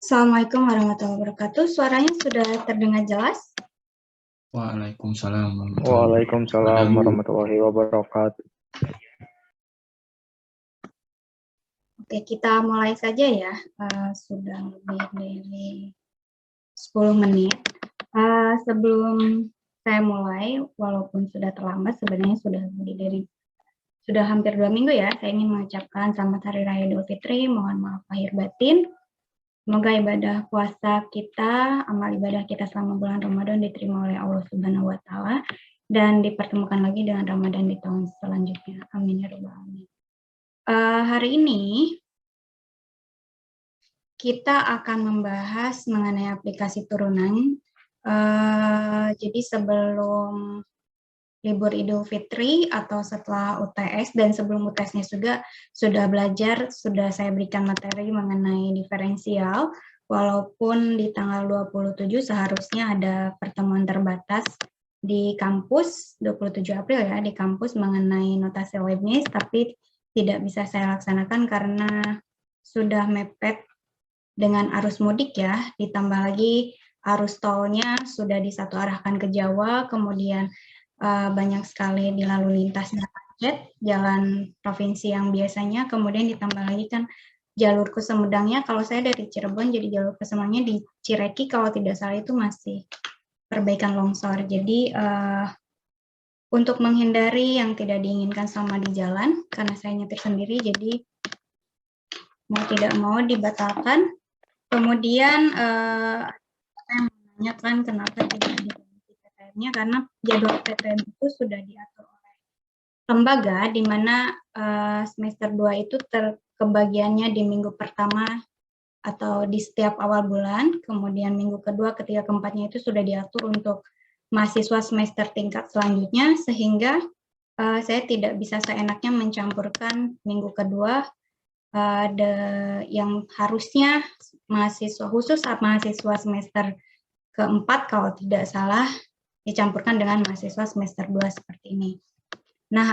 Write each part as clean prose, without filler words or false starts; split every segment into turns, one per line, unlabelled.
Assalamualaikum warahmatullahi wabarakatuh. Suaranya sudah terdengar jelas?
Waalaikumsalam
Waalaikumsalam warahmatullahi wabarakatuh.
Oke, kita mulai saja ya. Sudah lebih dari 10 menit. Sebelum saya mulai, walaupun sudah terlambat, sebenarnya sudah hampir 2 minggu ya, saya ingin mengucapkan selamat Hari Raya Idul Fitri, mohon maaf lahir batin. Semoga ibadah puasa kita, amal ibadah kita selama bulan Ramadan diterima oleh Allah Subhanahu wa Ta'ala dan dipertemukan lagi dengan Ramadan di tahun selanjutnya. Amin ya rabbal alamin. Hari ini kita akan membahas mengenai aplikasi turunan. Jadi sebelum libur Idul Fitri atau setelah UTS dan sebelum UTS-nya juga sudah belajar, sudah saya berikan materi mengenai diferensial, walaupun di tanggal 27 seharusnya ada pertemuan terbatas di kampus, 27 April ya, di kampus mengenai notasi Leibniz, tapi tidak bisa saya laksanakan karena sudah mepet dengan arus mudik ya, ditambah lagi arus tolnya sudah disatu arahkan ke Jawa, kemudian banyak sekali di lalu lintasnya macet, jalan provinsi yang biasanya, kemudian ditambah lagi kan jalur ke Sumedangnya, kalau saya dari Cirebon, jadi jalur ke Sumedangnya di Cireki, kalau tidak salah itu masih perbaikan longsor. Jadi untuk menghindari yang tidak diinginkan sama di jalan, karena saya nyetir sendiri, jadi mau tidak mau dibatalkan. Kemudian saya menanyakan kenapa tidak diganti PTM-nya, karena jadwal PTM itu sudah diatur oleh lembaga, di mana semester 2 itu kebagiannya di minggu pertama atau di setiap awal bulan, kemudian minggu kedua, ketiga, keempatnya itu sudah diatur untuk mahasiswa semester tingkat selanjutnya, sehingga saya tidak bisa seenaknya mencampurkan minggu kedua yang harusnya mahasiswa khusus mahasiswa semester keempat kalau tidak salah dicampurkan dengan mahasiswa semester 2 seperti ini. Nah,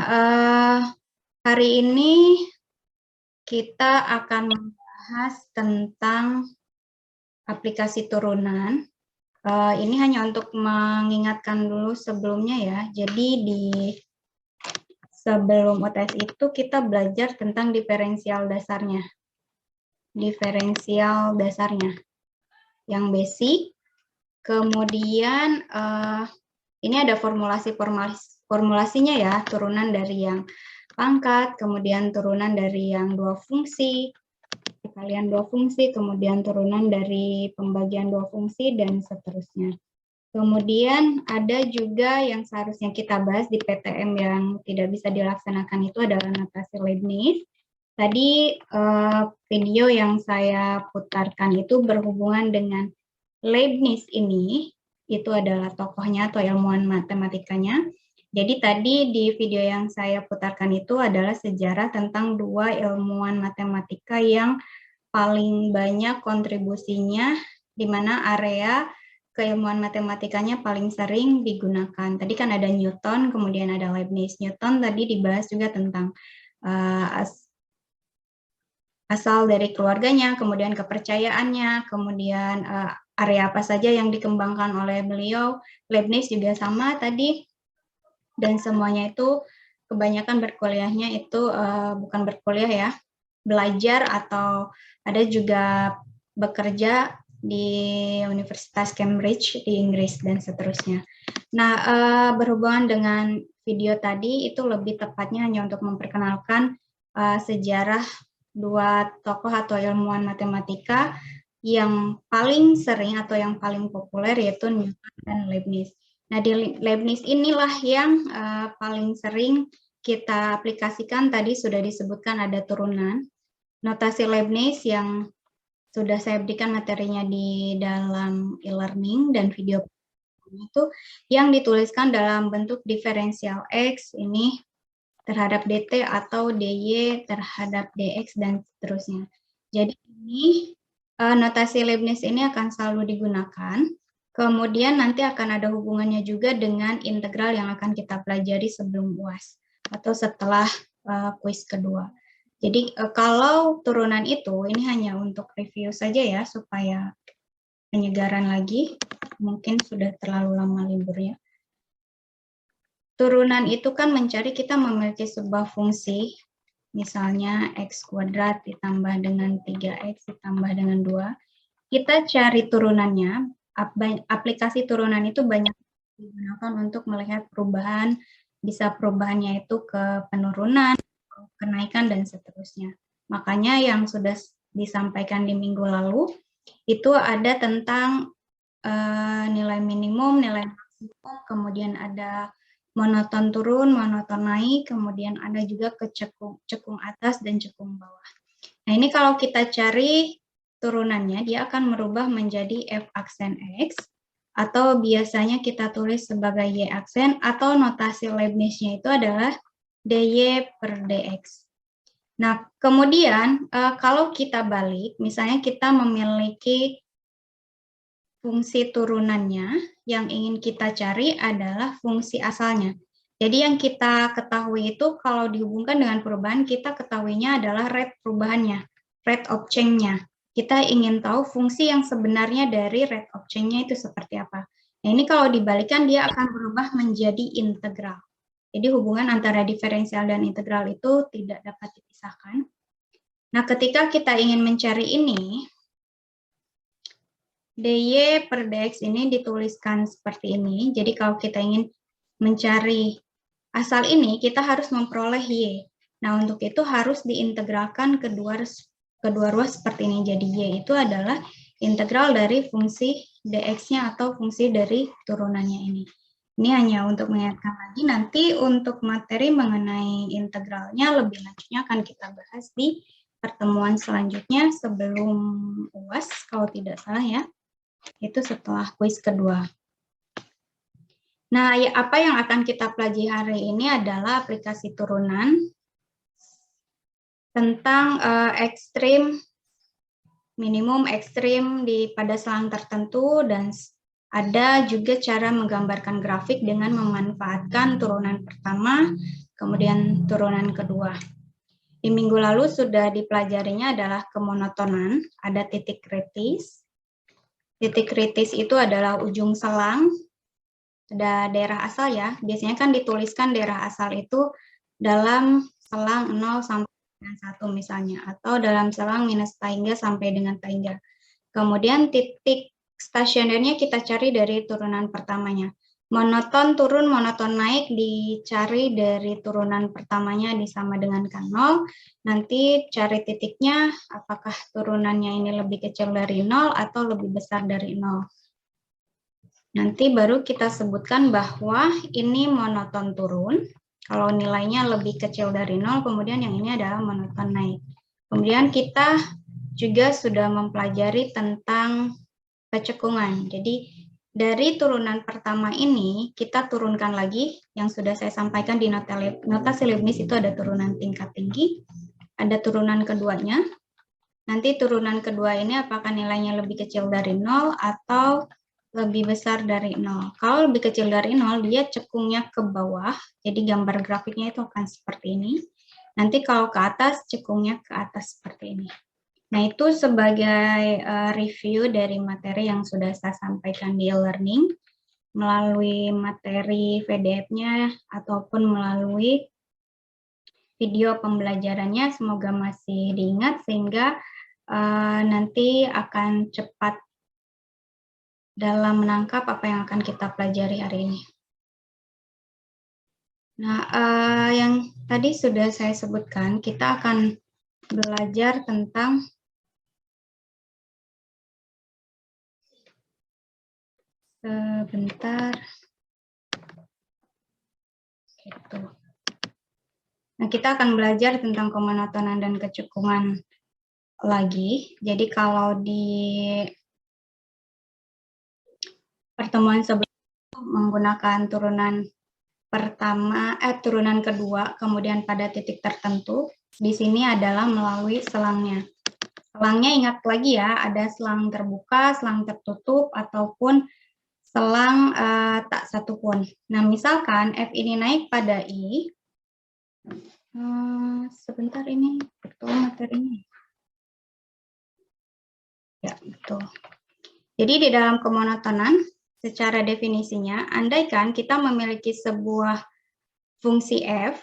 hari ini kita akan membahas tentang aplikasi turunan. Ini hanya untuk mengingatkan dulu sebelumnya ya. Jadi di sebelum UTS itu kita belajar tentang diferensial dasarnya. Diferensial dasarnya yang basic. Kemudian ini ada formulasinya ya, turunan dari yang pangkat, kemudian turunan dari yang dua fungsi, kalian dua fungsi, kemudian turunan dari pembagian dua fungsi, dan seterusnya. Kemudian ada juga yang seharusnya kita bahas di PTM yang tidak bisa dilaksanakan itu adalah notasi Leibniz. Tadi video yang saya putarkan itu berhubungan dengan Leibniz ini, itu adalah tokohnya atau ilmuwan matematikanya. Jadi tadi di video yang saya putarkan itu adalah sejarah tentang dua ilmuwan matematika yang paling banyak kontribusinya, di mana area keilmuan matematikanya paling sering digunakan. Tadi kan ada Newton, kemudian ada Leibniz. Newton tadi dibahas juga tentang asal dari keluarganya, kemudian kepercayaannya, kemudian area apa saja yang dikembangkan oleh beliau. Leibniz juga sama tadi, dan semuanya itu kebanyakan berkuliahnya itu bukan berkuliah ya, belajar atau ada juga bekerja di Universitas Cambridge di Inggris dan seterusnya. Nah, berhubungan dengan video tadi itu lebih tepatnya hanya untuk memperkenalkan sejarah dua tokoh atau ilmuwan matematika yang paling sering atau yang paling populer, yaitu Newton dan Leibniz. Nah, di Leibniz inilah yang paling sering kita aplikasikan. Tadi sudah disebutkan ada turunan. Notasi Leibniz yang sudah saya berikan materinya di dalam e-learning dan video itu yang dituliskan dalam bentuk diferensial X ini terhadap dt atau dy terhadap dx dan seterusnya. Jadi ini notasi Leibniz ini akan selalu digunakan. Kemudian nanti akan ada hubungannya juga dengan integral yang akan kita pelajari sebelum UAS atau setelah kuis kedua. Jadi kalau turunan itu, ini hanya untuk review saja ya, supaya penyegaran lagi, mungkin sudah terlalu lama liburnya. Turunan itu kan mencari kita memiliki sebuah fungsi, misalnya x kuadrat ditambah dengan 3x ditambah dengan 2. Kita cari turunannya, aplikasi turunan itu banyak digunakan untuk melihat perubahan, bisa perubahannya itu ke penurunan, kenaikan, dan seterusnya. Makanya yang sudah disampaikan di minggu lalu, itu ada tentang nilai minimum, nilai maksimum, kemudian ada monoton turun, monoton naik, kemudian ada juga ke cekung atas dan cekung bawah. Nah, ini kalau kita cari turunannya, dia akan merubah menjadi f aksen x, atau biasanya kita tulis sebagai y aksen, atau notasi Leibniz-nya itu adalah dy per dx. Nah, kemudian kalau kita balik, misalnya kita memiliki fungsi turunannya, yang ingin kita cari adalah fungsi asalnya. Jadi yang kita ketahui itu kalau dihubungkan dengan perubahan, kita ketahuinya adalah rate perubahannya, rate of change-nya. Kita ingin tahu fungsi yang sebenarnya dari rate of change-nya itu seperti apa. Nah, ini kalau dibalikan dia akan berubah menjadi integral. Jadi hubungan antara diferensial dan integral itu tidak dapat dipisahkan. Nah, ketika kita ingin mencari ini, dy per dx ini dituliskan seperti ini. Jadi kalau kita ingin mencari asal ini, kita harus memperoleh y. Nah, untuk itu harus diintegralkan kedua ruas seperti ini. Jadi y itu adalah integral dari fungsi dx-nya atau fungsi dari turunannya ini. Ini hanya untuk mengingatkan lagi, nanti untuk materi mengenai integralnya lebih lanjutnya akan kita bahas di pertemuan selanjutnya sebelum UAS, kalau tidak salah ya. Itu setelah kuis kedua. Nah, ya, apa yang akan kita pelajari hari ini adalah aplikasi turunan tentang ekstrim, minimum, ekstrim pada selang tertentu, dan ada juga cara menggambarkan grafik dengan memanfaatkan turunan pertama, kemudian turunan kedua. Di minggu lalu sudah dipelajarinya adalah kemonotonan, ada titik kritis. Titik kritis itu adalah ujung selang, ada daerah asal ya. Biasanya kan dituliskan daerah asal itu dalam selang 0 sampai dengan 1 misalnya, atau dalam selang minus tahingga sampai dengan tahingga. Kemudian titik stasionernya kita cari dari turunan pertamanya. Monoton turun, monoton naik dicari dari turunan pertamanya disama dengan K0. Nanti cari titiknya, apakah turunannya ini lebih kecil dari 0 atau lebih besar dari 0. Nanti baru kita sebutkan bahwa ini monoton turun. Kalau nilainya lebih kecil dari 0, kemudian yang ini adalah monoton naik. Kemudian kita juga sudah mempelajari tentang kecekungan. Jadi dari turunan pertama ini, kita turunkan lagi, yang sudah saya sampaikan di notasi Leibniz itu ada turunan tingkat tinggi, ada turunan keduanya. Nanti turunan kedua ini apakah nilainya lebih kecil dari 0 atau lebih besar dari 0. Kalau lebih kecil dari 0, dia cekungnya ke bawah, jadi gambar grafiknya itu akan seperti ini. Nanti kalau ke atas, cekungnya ke atas seperti ini. Nah, itu sebagai review dari materi yang sudah saya sampaikan di e-learning melalui materi PDF-nya ataupun melalui video pembelajarannya. Semoga masih diingat sehingga nanti akan cepat dalam menangkap apa yang akan kita pelajari hari ini. Nah, yang tadi sudah saya sebutkan, kita akan belajar tentang sebentar. Gitu. Nah, kita akan belajar tentang kemonotonan dan kecekungan lagi. Jadi kalau di pertemuan sebelumnya menggunakan turunan pertama, turunan kedua, kemudian pada titik tertentu, di sini adalah melalui selangnya. Selangnya ingat lagi ya, ada selang terbuka, selang tertutup, ataupun selang tak satu pun. Nah, misalkan F ini naik pada I, Sebentar, ini betul materinya. Ya, betul. Jadi di dalam kemonotonan, secara definisinya, andaikan kita memiliki sebuah fungsi f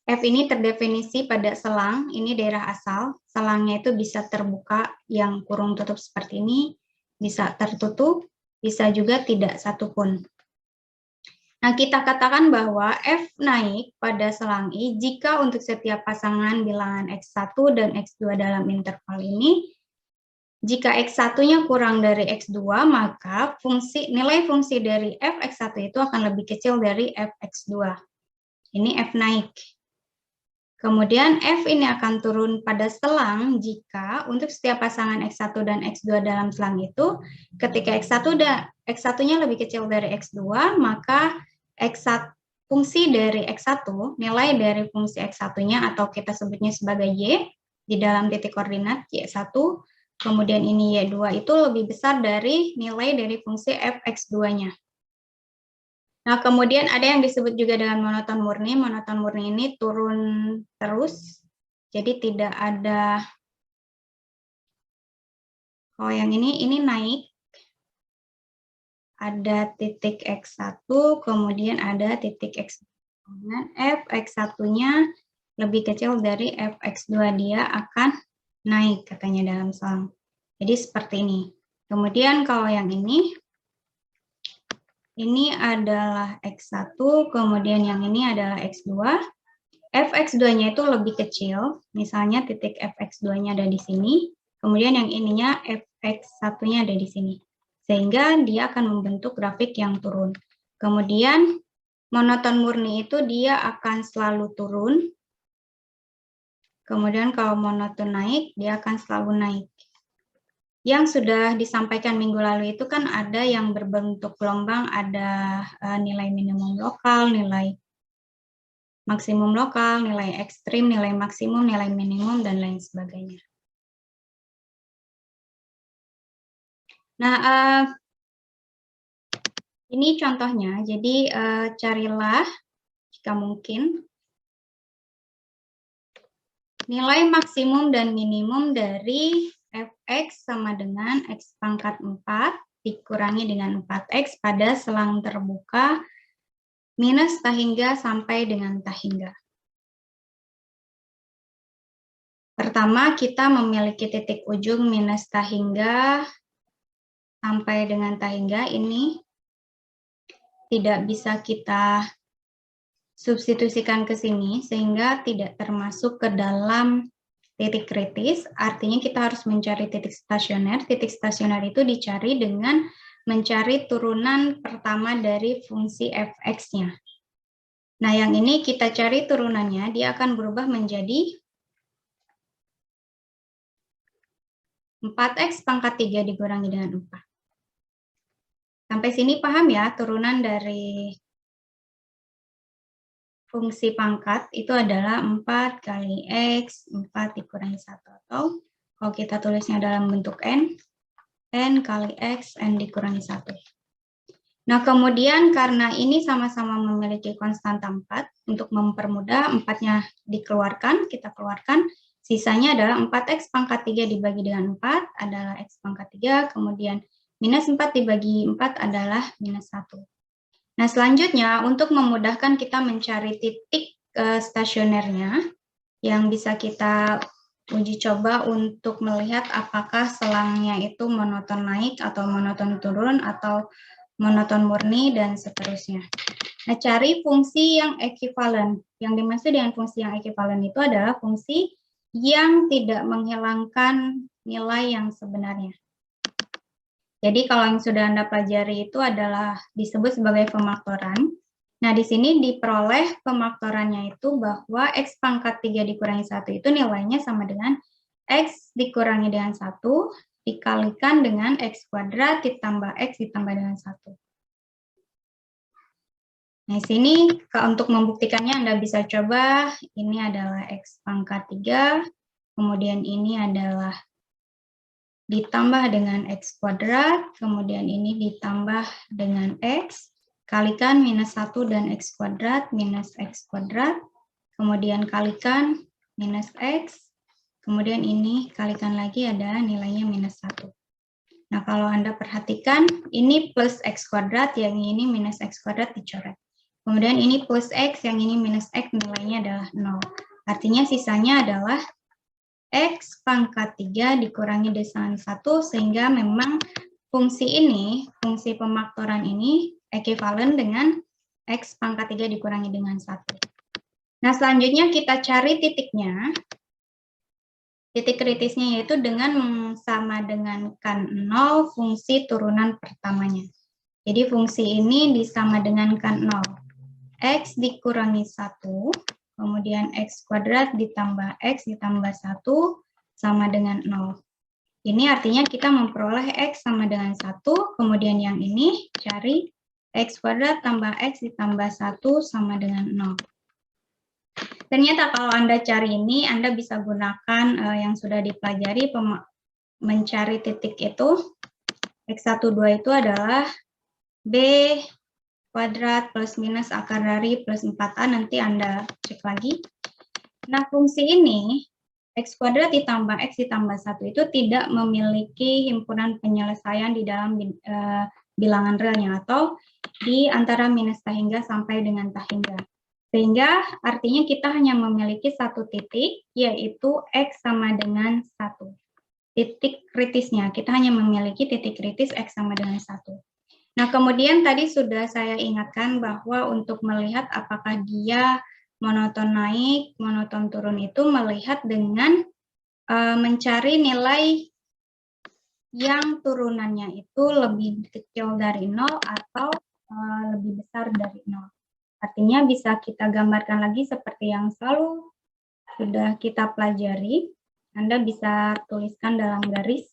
ini terdefinisi pada selang, ini daerah asal, selangnya itu bisa terbuka yang kurung tutup seperti ini, bisa tertutup, bisa juga tidak satupun. Nah, kita katakan bahwa f naik pada selang I jika untuk setiap pasangan bilangan X1 dan X2 dalam interval ini, jika X1-nya kurang dari X2, maka nilai fungsi dari fx1 itu akan lebih kecil dari fx2. Ini f naik. Kemudian f ini akan turun pada selang jika untuk setiap pasangan X1 dan X2 dalam selang itu, ketika X1-nya lebih kecil dari X2, maka X1, fungsi dari X1, nilai dari fungsi X1-nya atau kita sebutnya sebagai Y, di dalam titik koordinat Y1, kemudian ini Y2 itu lebih besar dari nilai dari fungsi fx2-nya. Nah, kemudian ada yang disebut juga dengan monoton murni. Monoton murni ini turun terus, jadi tidak ada, kalau yang ini naik, ada titik X1, kemudian ada titik X2. Kemudian fx1-nya lebih kecil dari fx2, dia akan naik katanya dalam selang. Jadi seperti ini. Kemudian kalau yang ini adalah X1, kemudian yang ini adalah X2. Fx2-nya itu lebih kecil, misalnya titik Fx2-nya ada di sini, kemudian yang ininya Fx1-nya ada di sini. Sehingga dia akan membentuk grafik yang turun. Kemudian monoton murni itu dia akan selalu turun. Kemudian kalau monoton naik, dia akan selalu naik. Yang sudah disampaikan minggu lalu itu kan ada yang berbentuk gelombang, ada nilai minimum lokal, nilai maksimum lokal, nilai ekstrim, nilai maksimum, nilai minimum, dan lain sebagainya. Nah, ini contohnya, jadi carilah jika mungkin nilai maksimum dan minimum dari fx sama dengan x pangkat 4 dikurangi dengan 4x pada selang terbuka minus tahingga sampai dengan tahingga. Pertama, kita memiliki titik ujung minus tahingga sampai dengan tahingga, ini tidak bisa kita substitusikan ke sini, sehingga tidak termasuk ke dalam titik kritis, artinya kita harus mencari titik stasioner. Titik stasioner itu dicari dengan mencari turunan pertama dari fungsi fx-nya. Nah, yang ini kita cari turunannya, dia akan berubah menjadi 4x pangkat 3 dikurangi dengan 4. Sampai sini paham ya, turunan dari fungsi pangkat itu adalah 4 kali X, 4 dikurangi 1. Atau kalau kita tulisnya dalam bentuk N kali X, N dikurangi 1. Nah, kemudian karena ini sama-sama memiliki konstanta 4, untuk mempermudah 4-nya dikeluarkan, kita keluarkan, sisanya adalah 4X pangkat 3 dibagi dengan 4 adalah X pangkat 3, kemudian minus 4 dibagi 4 adalah minus 1. Nah, selanjutnya untuk memudahkan kita mencari titik stasionernya yang bisa kita uji coba untuk melihat apakah selangnya itu monoton naik atau monoton turun atau monoton murni dan seterusnya. Nah, cari fungsi yang ekivalen. Yang dimaksud dengan fungsi yang ekivalen itu adalah fungsi yang tidak menghilangkan nilai yang sebenarnya. Jadi kalau yang sudah Anda pelajari itu adalah disebut sebagai pemaktoran. Nah, di sini diperoleh pemaktorannya itu bahwa X pangkat 3 dikurangi 1 itu nilainya sama dengan X dikurangi dengan 1 dikalikan dengan X kuadrat ditambah X ditambah dengan 1. Nah, di sini untuk membuktikannya Anda bisa coba, ini adalah X pangkat 3, kemudian ini adalah ditambah dengan X kuadrat, kemudian ini ditambah dengan X, kalikan minus 1 dan X kuadrat minus X kuadrat, kemudian kalikan minus X, kemudian ini kalikan lagi ada nilainya minus 1. Nah, kalau Anda perhatikan, ini plus X kuadrat, yang ini minus X kuadrat dicoret. Kemudian ini plus X, yang ini minus X, nilainya adalah 0. Artinya sisanya adalah X pangkat 3 dikurangi dengan 1, sehingga memang fungsi ini, fungsi pemaktoran ini, ekivalen dengan X pangkat 3 dikurangi dengan 1. Nah, selanjutnya kita cari titiknya. Titik kritisnya yaitu dengan sama dengankan 0 fungsi turunan pertamanya. Jadi fungsi ini disama dengankan 0. X dikurangi 1, kemudian X kuadrat ditambah X ditambah 1 sama dengan 0. Ini artinya kita memperoleh X sama dengan 1, kemudian yang ini cari X kuadrat tambah X ditambah 1 sama dengan 0. Ternyata kalau Anda cari ini, Anda bisa gunakan yang sudah dipelajari mencari titik itu. X12 itu adalah B kuadrat plus minus akar dari plus 4A, nanti Anda cek lagi. Nah, fungsi ini, X kuadrat ditambah X ditambah 1 itu tidak memiliki himpunan penyelesaian di dalam bilangan realnya, atau di antara minus tahingga sampai dengan tahingga. Sehingga artinya kita hanya memiliki satu titik, yaitu X sama dengan 1. Titik kritisnya, kita hanya memiliki titik kritis X sama dengan 1. Nah, kemudian tadi sudah saya ingatkan bahwa untuk melihat apakah dia monoton naik, monoton turun itu melihat dengan mencari nilai yang turunannya itu lebih kecil dari 0 atau lebih besar dari 0. Artinya bisa kita gambarkan lagi seperti yang selalu sudah kita pelajari. Anda bisa tuliskan dalam garis.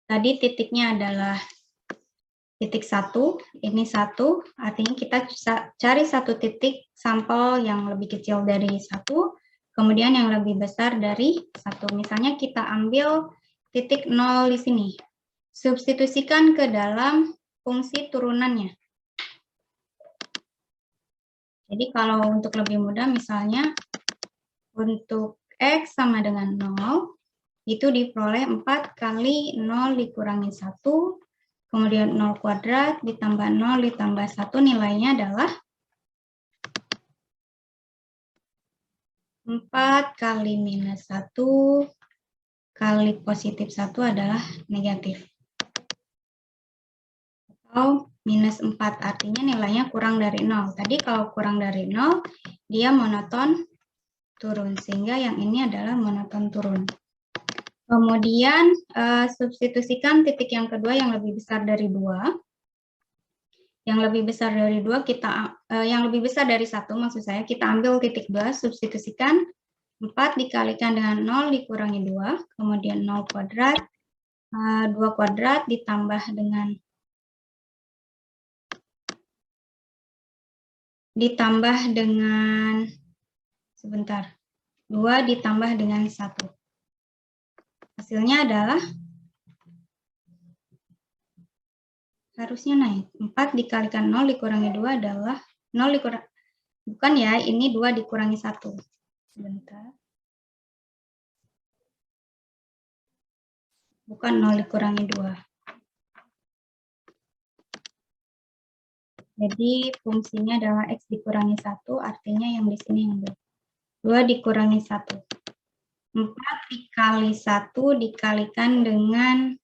Tadi titiknya adalah titik 1, ini 1, artinya kita cari satu titik sampel yang lebih kecil dari 1, kemudian yang lebih besar dari 1. Misalnya kita ambil titik 0 di sini. Substitusikan ke dalam fungsi turunannya. Jadi kalau untuk lebih mudah, misalnya untuk X sama dengan 0, itu diperoleh 4 kali 0 dikurangi 1, kemudian 0 kuadrat ditambah 0 ditambah 1, nilainya adalah 4 kali minus 1 kali positif 1 adalah negatif. Atau minus 4, artinya nilainya kurang dari 0. Tadi kalau kurang dari 0, dia monoton turun, sehingga yang ini adalah monoton turun. Kemudian substitusikan titik yang kedua yang lebih besar dari 2. Yang lebih besar dari 2 yang lebih besar dari 1 maksud saya, kita ambil titik 2, substitusikan 4 dikalikan dengan 0 dikurangi 2, kemudian 0 kuadrat, 2 kuadrat ditambah dengan 2 ditambah dengan 1. Hasilnya adalah harusnya naik. 4 dikalikan 0 dikurangi 2 adalah 0 dikurangi, bukan ya, ini 2 dikurangi 1. Sebentar. Bukan 0 dikurangi 2. Jadi fungsinya adalah X dikurangi 1, artinya yang di sini yang 2 dikurangi 1. 4 dikali 1 dikalikan dengan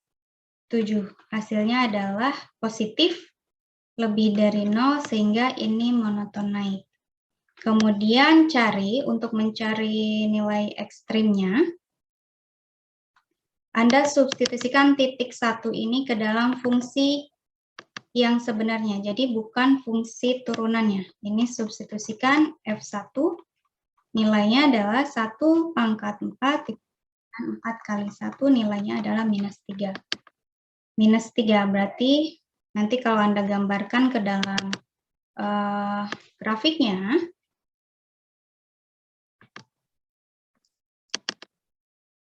7. Hasilnya adalah positif lebih dari 0, sehingga ini monoton naik. Kemudian untuk mencari nilai ekstrimnya, Anda substitusikan titik 1 ini ke dalam fungsi yang sebenarnya, jadi bukan fungsi turunannya. Ini substitusikan F1, nilainya adalah 1 pangkat 4, 4 kali 1, nilainya adalah minus 3. Minus 3 berarti nanti kalau Anda gambarkan ke dalam grafiknya,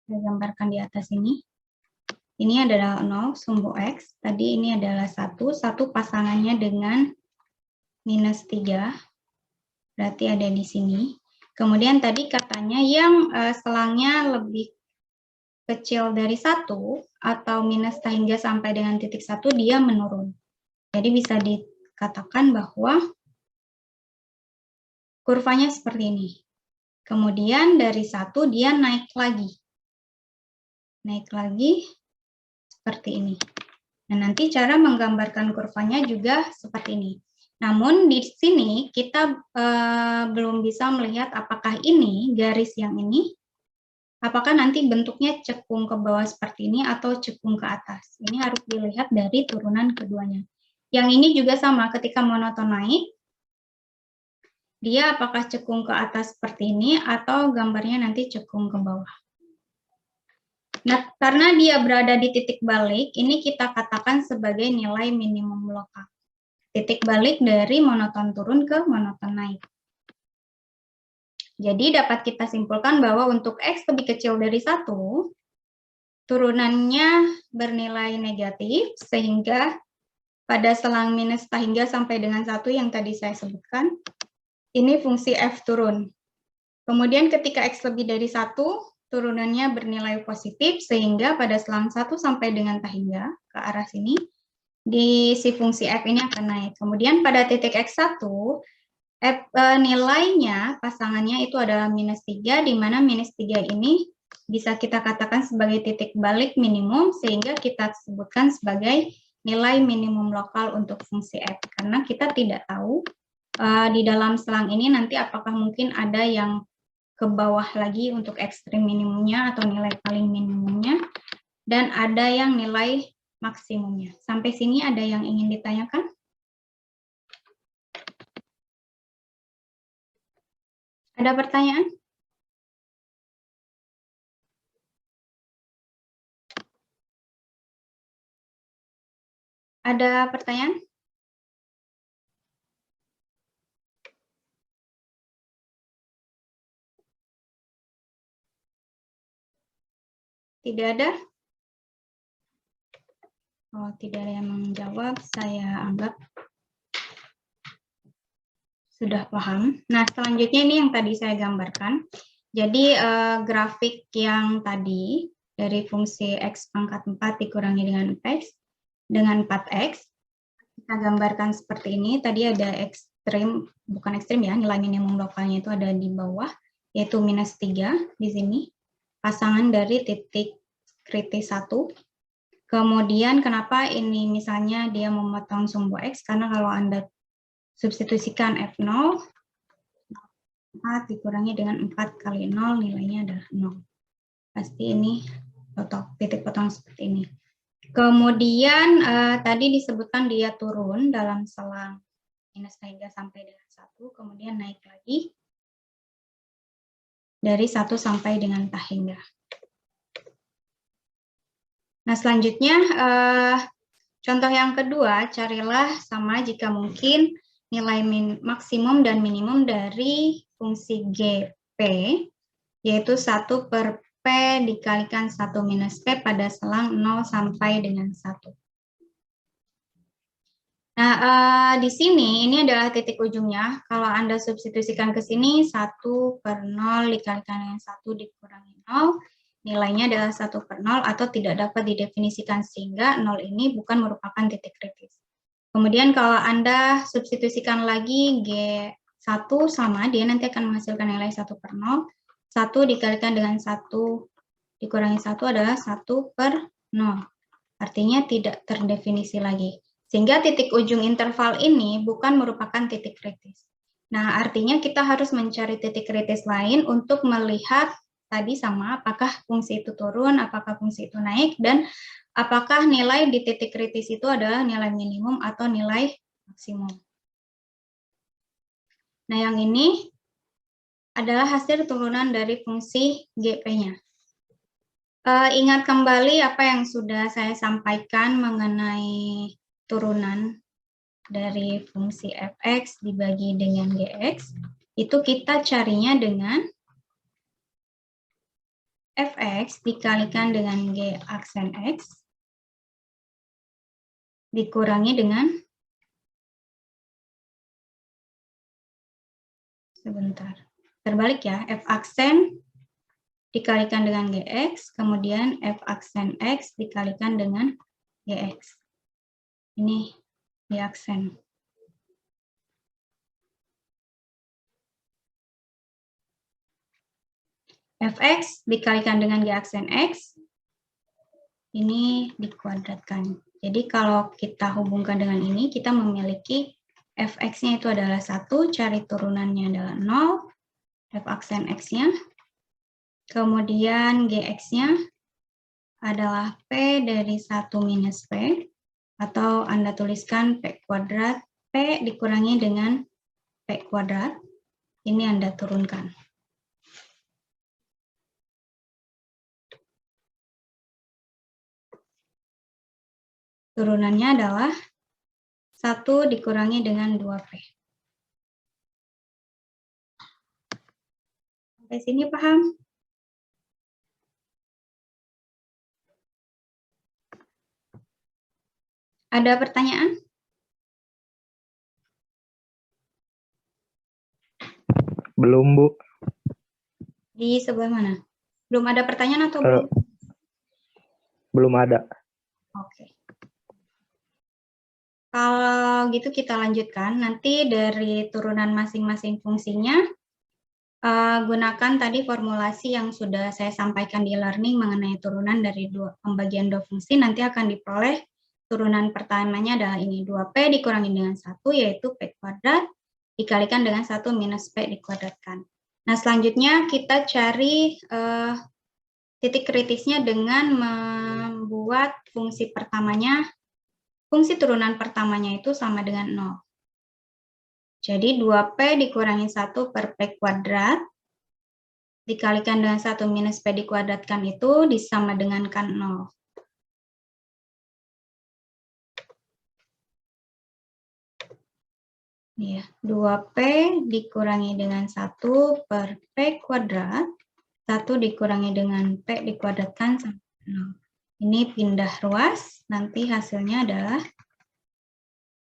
saya gambarkan di atas ini. Ini adalah 0, sumbu X. Tadi ini adalah 1 pasangannya dengan minus 3, berarti ada di sini. Kemudian tadi katanya yang selangnya lebih kecil dari 1 atau minus hingga sampai dengan titik 1 dia menurun. Jadi bisa dikatakan bahwa kurvanya seperti ini. Kemudian dari 1 dia naik lagi. Naik lagi seperti ini. Nah, nanti cara menggambarkan kurvanya juga seperti ini. Namun di sini kita belum bisa melihat apakah ini garis yang ini, apakah nanti bentuknya cekung ke bawah seperti ini atau cekung ke atas. Ini harus dilihat dari turunan keduanya. Yang ini juga sama, ketika monoton naik, dia apakah cekung ke atas seperti ini atau gambarnya nanti cekung ke bawah. Nah, karena dia berada di titik balik, ini kita katakan sebagai nilai minimum lokal. Titik balik dari monoton turun ke monoton naik. Jadi dapat kita simpulkan bahwa untuk X lebih kecil dari 1, turunannya bernilai negatif, sehingga pada selang minus hingga sampai dengan 1 yang tadi saya sebutkan, ini fungsi F turun. Kemudian ketika X lebih dari 1, turunannya bernilai positif, sehingga pada selang 1 sampai dengan hingga ke arah sini, di si fungsi F ini akan naik. Kemudian pada titik X1, nilainya, pasangannya itu adalah minus 3, di mana minus 3 ini bisa kita katakan sebagai titik balik minimum, sehingga kita sebutkan sebagai nilai minimum lokal untuk fungsi F. Karena kita tidak tahu di dalam selang ini nanti apakah mungkin ada yang ke bawah lagi untuk ekstrim minimumnya atau nilai paling minimumnya, dan ada yang nilai maksimumnya. Sampai sini ada yang ingin ditanyakan? Ada pertanyaan? Ada pertanyaan? Tidak ada? Oh, tidak ada yang menjawab, saya anggap sudah paham. Nah, selanjutnya ini yang tadi saya gambarkan. Jadi, grafik yang tadi dari fungsi X pangkat 4 dikurangi dengan X, dengan 4X, kita gambarkan seperti ini. Tadi ada ekstrim, bukan ekstrim ya, nilai minimum lokalnya itu ada di bawah, yaitu minus 3 di sini. Pasangan dari titik kritis 1. Kemudian kenapa ini misalnya dia memotong sumbu X, karena kalau Anda substitusikan F0, 4 dikurangi dengan 4 kali 0, nilainya adalah 0. Pasti ini titik potong seperti ini. Kemudian tadi disebutkan dia turun dalam selang minus hingga sampai dengan 1, kemudian naik lagi dari 1 sampai dengan hingga. Nah, selanjutnya contoh yang kedua, carilah sama jika mungkin nilai maksimum dan minimum dari fungsi GP, yaitu 1 per P dikalikan 1 minus P pada selang 0 sampai dengan 1. Nah, di sini ini adalah titik ujungnya. Kalau Anda substitusikan ke sini, 1 per 0 dikalikan dengan 1 dikurangi 0, nilainya adalah 1 per 0 atau tidak dapat didefinisikan, sehingga 0 ini bukan merupakan titik kritis. Kemudian kalau Anda substitusikan lagi G1 sama, dia nanti akan menghasilkan nilai 1 per 0. 1 dikalikan dengan 1 dikurangi 1 adalah 1 per 0. Artinya tidak terdefinisi lagi. Sehingga titik ujung interval ini bukan merupakan titik kritis. Nah, artinya kita harus mencari titik kritis lain untuk melihat tadi sama apakah fungsi itu turun, apakah fungsi itu naik, dan apakah nilai di titik kritis itu adalah nilai minimum atau nilai maksimum. Nah, yang ini adalah hasil turunan dari fungsi GP-nya. Ingat kembali apa yang sudah saya sampaikan mengenai turunan dari fungsi fx dibagi dengan gx, itu kita carinya dengan fx dikalikan dengan g aksen x dikurangi dengan sebentar. Terbalik ya, F aksen dikalikan dengan GX, kemudian F aksen X dikalikan dengan GX. Ini di aksen. Fx dikalikan dengan G aksen X, ini dikuadratkan. Jadi kalau kita hubungkan dengan ini, kita memiliki Fx-nya itu adalah 1, cari turunannya adalah 0, F aksen X-nya, kemudian Gx-nya adalah P dari 1 minus P, atau Anda tuliskan P kuadrat, P dikurangi dengan P kuadrat, ini Anda turunkan. Turunannya adalah 1 dikurangi dengan 2P. Sampai sini paham? Ada pertanyaan?
Belum, Bu.
Di sebelah mana? Belum ada pertanyaan atau belum?
Belum ada.
Oke. Kalau gitu kita lanjutkan. Nanti dari turunan masing-masing fungsinya, gunakan tadi formulasi yang sudah saya sampaikan di learning mengenai turunan dari pembagian dua fungsi. Nanti akan diperoleh turunan pertamanya adalah ini. 2P dikurangi dengan 1, yaitu P kuadrat, dikalikan dengan 1 minus P dikuadratkan. Nah, selanjutnya kita cari titik kritisnya dengan membuat fungsi pertamanya, fungsi turunan pertamanya itu sama dengan 0. Jadi 2P dikurangi 1 per P kuadrat, dikalikan dengan 1 minus P dikuadratkan itu disama dengankan 0. Ya, 2P dikurangi dengan 1 per P kuadrat, 1 dikurangi dengan P dikuadratkan sama 0. Ini pindah ruas, nanti hasilnya adalah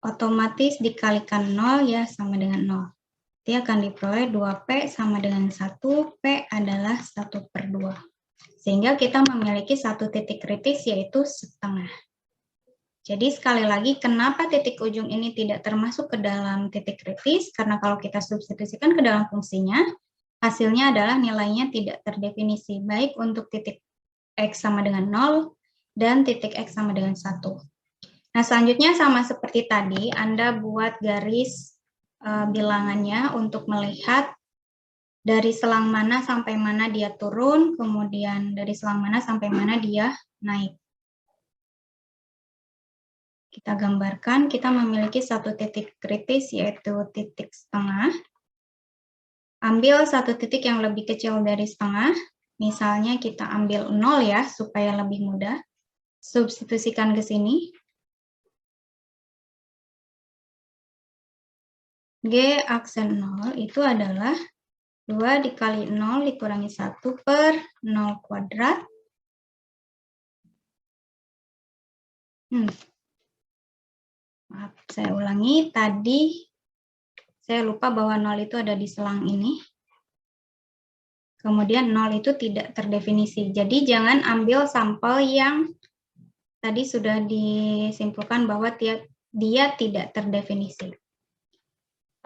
otomatis dikalikan 0 ya sama dengan 0. Nanti akan diperoleh 2P sama dengan 1, P adalah 1 per 2. Sehingga kita memiliki satu titik kritis yaitu setengah. Jadi sekali lagi kenapa titik ujung ini tidak termasuk ke dalam titik kritis? Karena kalau kita substitusikan ke dalam fungsinya, hasilnya adalah nilainya tidak terdefinisi, baik untuk titik X sama dengan 0 dan titik X sama dengan 1. Nah, selanjutnya sama seperti tadi, Anda buat garis bilangannya untuk melihat dari selang mana sampai mana dia turun, kemudian dari selang mana sampai mana dia naik. Kita gambarkan, kita memiliki satu titik kritis, yaitu titik setengah. Ambil satu titik yang lebih kecil dari setengah, misalnya kita ambil 0 ya, supaya lebih mudah. Substitusikan ke sini. G aksen 0 itu adalah 2 dikali 0 dikurangi 1 per 0 kuadrat. Maaf, saya ulangi. Tadi saya lupa bahwa 0 itu ada di selang ini. Kemudian 0 itu tidak terdefinisi. Jadi jangan ambil sampel yang tadi sudah disimpulkan bahwa dia tidak terdefinisi.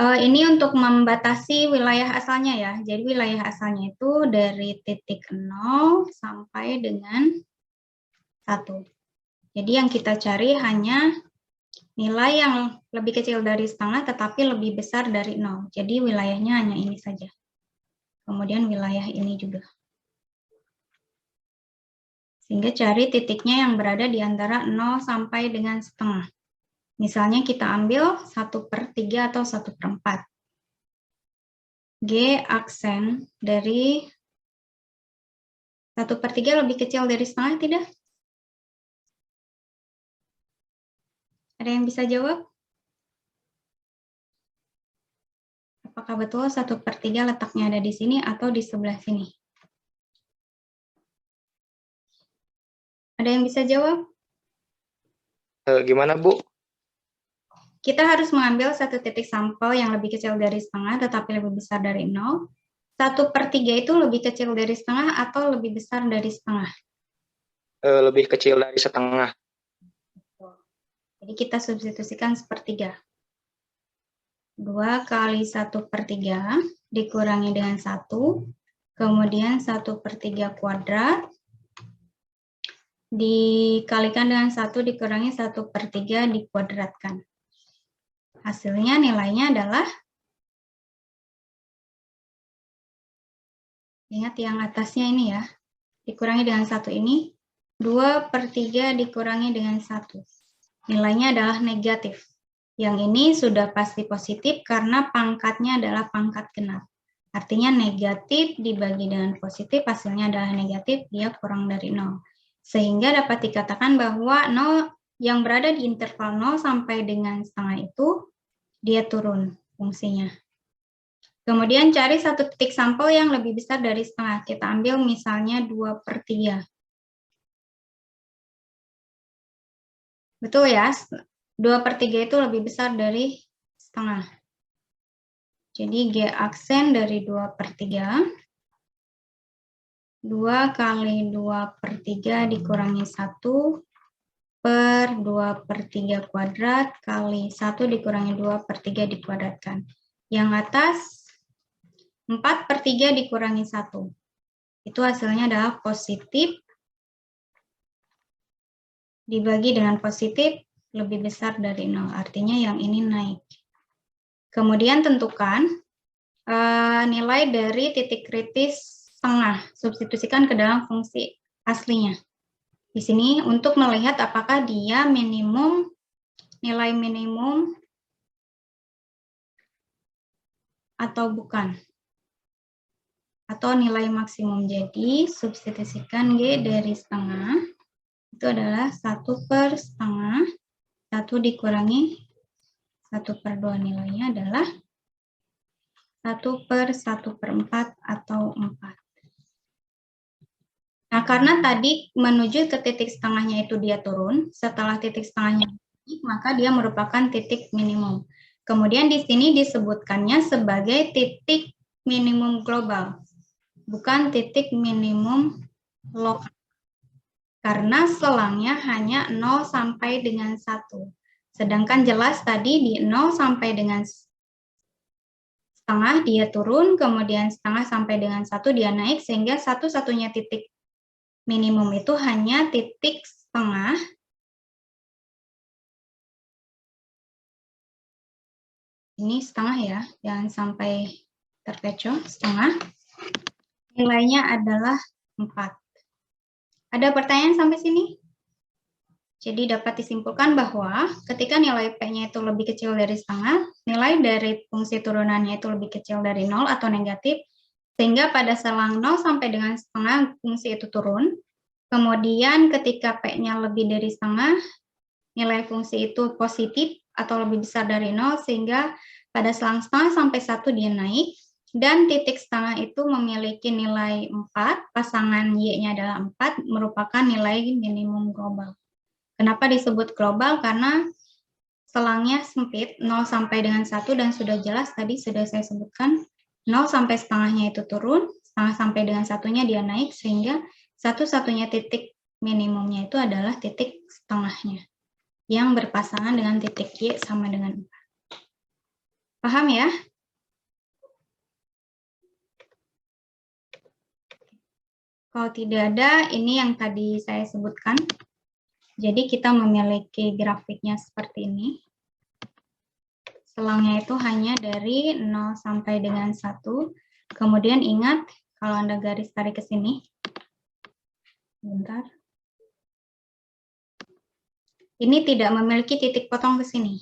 Ini untuk membatasi wilayah asalnya ya. Jadi wilayah asalnya itu dari titik 0 sampai dengan 1. Jadi yang kita cari hanya nilai yang lebih kecil dari setengah tetapi lebih besar dari 0. Jadi wilayahnya hanya ini saja. Kemudian wilayah ini juga. Sehingga cari titiknya yang berada di antara 0 sampai dengan setengah. Misalnya kita ambil 1/3 atau 1/4. G aksen dari 1/3 lebih kecil dari setengah tidak? Ada yang bisa jawab? Apakah betul 1/3 letaknya ada di sini atau di sebelah sini? Ada yang bisa jawab?
Gimana, Bu?
kita harus mengambil satu titik sampel yang lebih kecil dari setengah tetapi lebih besar dari 0. 1/3 itu lebih kecil dari setengah atau lebih besar dari setengah?
Lebih kecil dari setengah.
Jadi kita substitusikan 1/3. 2 kali 1/3 dikurangi dengan 1, kemudian 1/3 kuadrat, dikalikan dengan 1 dikurangi 1/3 dikuadratkan. Hasilnya nilainya adalah, ingat yang atasnya ini ya, dikurangi dengan 1 ini, 2/3 dikurangi dengan 1. Nilainya adalah negatif. Yang ini sudah pasti positif karena pangkatnya adalah pangkat genap. Artinya negatif dibagi dengan positif, hasilnya adalah negatif, dia kurang dari 0. Sehingga dapat dikatakan bahwa 0 yang berada di interval 0 sampai dengan setengah itu, dia turun fungsinya. Kemudian cari satu titik sampel yang lebih besar dari setengah. Kita ambil misalnya 2/3. Betul ya, 2/3 itu lebih besar dari setengah. Jadi G aksen dari 2/3, 2 kali 2/3 dikurangi 1 per 2/3 kuadrat kali 1 dikurangi 2/3 dikuadratkan. Yang atas 4/3 dikurangi 1. Itu hasilnya adalah positif dibagi dengan positif lebih besar dari 0, artinya yang ini naik. Kemudian tentukan nilai dari titik kritis setengah, substitusikan ke dalam fungsi aslinya. Di sini untuk melihat apakah dia minimum, nilai minimum atau bukan, atau nilai maksimum. Jadi substitusikan G dari setengah, itu adalah 1/2, 1 dikurangi 1/2, nilainya adalah 1/1/4 atau 4. Nah, karena tadi menuju ke titik setengahnya itu dia turun, setelah titik setengahnya naik, maka dia merupakan titik minimum. Kemudian di sini disebutkannya sebagai titik minimum global, bukan titik minimum lokal. Karena selangnya hanya 0 sampai dengan 1. Sedangkan jelas tadi di 0 sampai dengan setengah dia turun, kemudian setengah sampai dengan 1 dia naik, sehingga satu-satunya titik minimum itu hanya titik setengah. Ini setengah ya, jangan sampai terkecoh, setengah. Nilainya adalah 4. Ada pertanyaan sampai sini? Jadi dapat disimpulkan bahwa ketika nilai P-nya itu lebih kecil dari setengah, nilai dari fungsi turunannya itu lebih kecil dari 0 atau negatif, sehingga pada selang 0 sampai dengan setengah fungsi itu turun. Kemudian ketika P-nya lebih dari setengah, nilai fungsi itu positif atau lebih besar dari 0, sehingga pada selang setengah sampai 1 dia naik. Dan titik setengah itu memiliki nilai 4, pasangan Y-nya adalah 4, merupakan nilai minimum global. Kenapa disebut global? Karena selangnya sempit, 0 sampai dengan 1, dan sudah jelas tadi sudah saya sebutkan, 0 sampai setengahnya itu turun, setengah sampai dengan satunya dia naik, sehingga satu-satunya titik minimumnya itu adalah titik setengahnya, yang berpasangan dengan titik Y sama dengan 4. Paham ya? Kalau tidak ada, ini yang tadi saya sebutkan. Jadi kita memiliki grafiknya seperti ini. Selangnya itu hanya dari 0 sampai dengan 1. Kemudian ingat, kalau Anda garis tarik ke sini. Bentar. Ini tidak memiliki titik potong ke sini.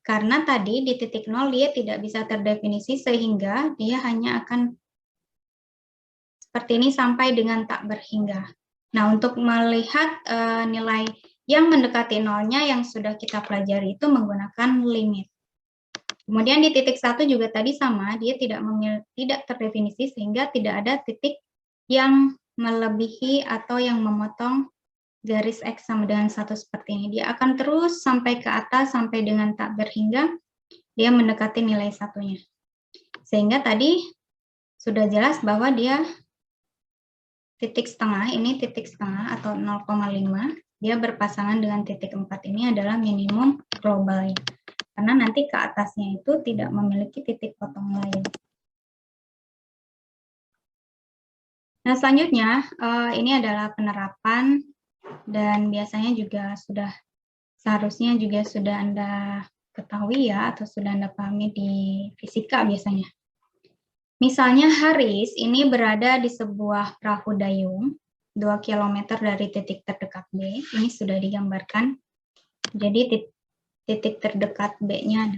Karena tadi di titik 0 dia tidak bisa terdefinisi, sehingga dia hanya akan seperti ini sampai dengan tak berhingga. Nah, untuk melihat nilai yang mendekati nolnya yang sudah kita pelajari itu menggunakan limit. Kemudian di titik 1 juga tadi sama, dia tidak terdefinisi sehingga tidak ada titik yang melebihi atau yang memotong garis X sama dengan 1 seperti ini. Dia akan terus sampai ke atas, sampai dengan tak berhingga dia mendekati nilai 1-nya. Sehingga tadi sudah jelas bahwa dia titik setengah, ini titik setengah atau 0,5, dia berpasangan dengan titik 4 ini adalah minimum globalnya. Karena nanti ke atasnya itu tidak memiliki titik potong lain. Nah, selanjutnya ini adalah penerapan dan biasanya juga seharusnya juga sudah Anda ketahui ya, atau sudah Anda pahami di fisika biasanya. Misalnya Haris ini berada di sebuah perahu dayung 2 km dari titik terdekat B, ini sudah digambarkan. Jadi titik terdekat B-nya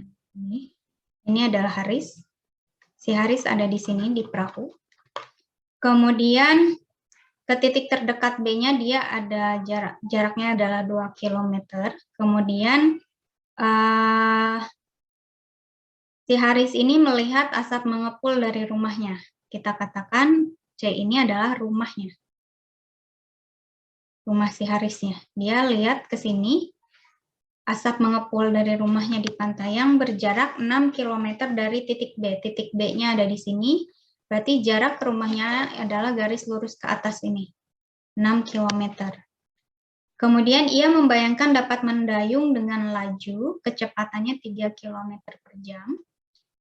ini adalah Haris. Si Haris ada di sini di perahu. Kemudian ke titik terdekat B-nya dia ada jaraknya adalah 2 km. Kemudian si Haris ini melihat asap mengepul dari rumahnya. Kita katakan C ini adalah rumahnya. Rumah si Harisnya. Dia lihat ke sini, asap mengepul dari rumahnya di pantai yang berjarak 6 km dari titik B. Titik B-nya ada di sini. Berarti jarak ke rumahnya adalah garis lurus ke atas ini, 6 km. Kemudian ia membayangkan dapat mendayung dengan laju, kecepatannya 3 km per jam,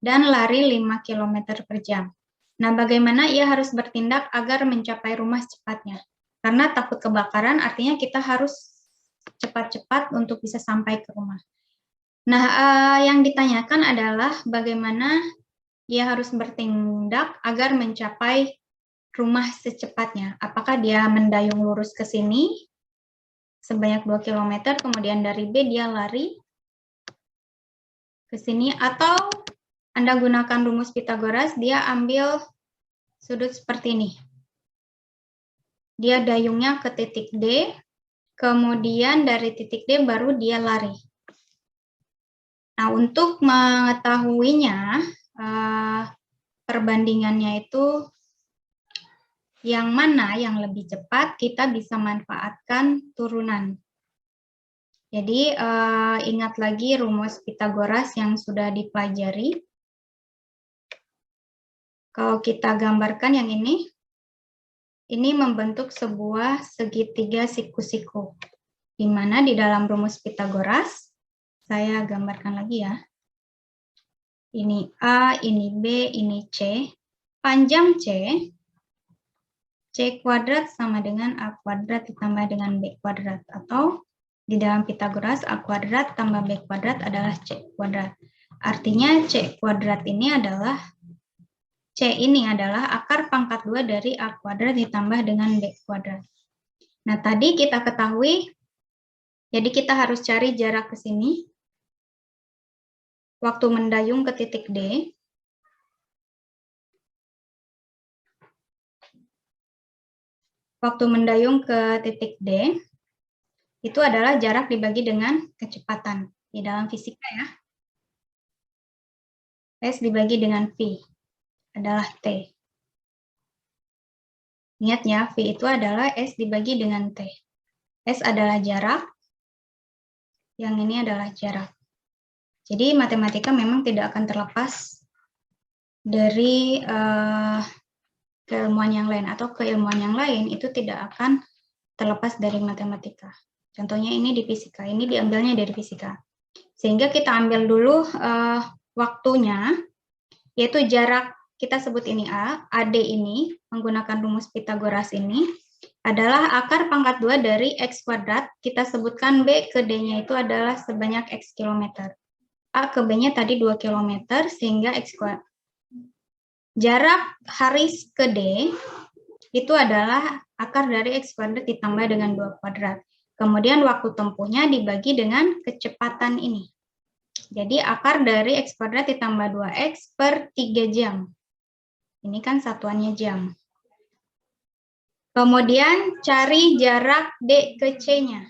dan lari 5 km per jam. Nah, bagaimana ia harus bertindak agar mencapai rumah secepatnya? Karena takut kebakaran, artinya kita harus cepat-cepat untuk bisa sampai ke rumah. Nah, yang ditanyakan adalah bagaimana dia harus bertindak agar mencapai rumah secepatnya. Apakah dia mendayung lurus ke sini sebanyak 2 km, kemudian dari B dia lari ke sini, atau Anda gunakan rumus Pythagoras, dia ambil sudut seperti ini. Dia dayungnya ke titik D, kemudian dari titik D baru dia lari. Nah, untuk mengetahuinya, perbandingannya itu yang mana yang lebih cepat, kita bisa manfaatkan turunan. Jadi ingat lagi rumus Pythagoras yang sudah dipelajari. Kalau kita gambarkan yang ini membentuk sebuah segitiga siku-siku. Di mana di dalam rumus Pythagoras, saya gambarkan lagi ya. Ini A, ini B, ini C. Panjang C kuadrat sama dengan A kuadrat ditambah dengan B kuadrat. Atau di dalam Pythagoras A kuadrat tambah B kuadrat adalah C kuadrat. Artinya C kuadrat ini adalah akar pangkat 2 dari A kuadrat ditambah dengan B kuadrat. Nah, tadi kita ketahui, jadi kita harus cari jarak ke sini. Waktu mendayung ke titik D, itu adalah jarak dibagi dengan kecepatan. Di dalam fisika ya, S dibagi dengan V adalah T. Ingat ya, V itu adalah S dibagi dengan T. S adalah jarak, yang ini adalah jarak. Jadi matematika memang tidak akan terlepas dari keilmuan yang lain, atau keilmuan yang lain itu tidak akan terlepas dari matematika. Contohnya ini di fisika, ini diambilnya dari fisika. Sehingga kita ambil dulu waktunya, yaitu jarak, kita sebut ini A, AD ini, menggunakan rumus Pythagoras ini, adalah akar pangkat 2 dari X kuadrat, kita sebutkan B ke D-nya itu adalah sebanyak X kilometer. A ke B-nya tadi 2 km, sehingga X kuadrat. Jarak Haris ke D itu adalah akar dari X kuadrat ditambah dengan 2 kuadrat. Kemudian waktu tempuhnya dibagi dengan kecepatan ini. Jadi akar dari X kuadrat ditambah 2X per 3 jam. Ini kan satuannya jam. Kemudian cari jarak D ke C-nya.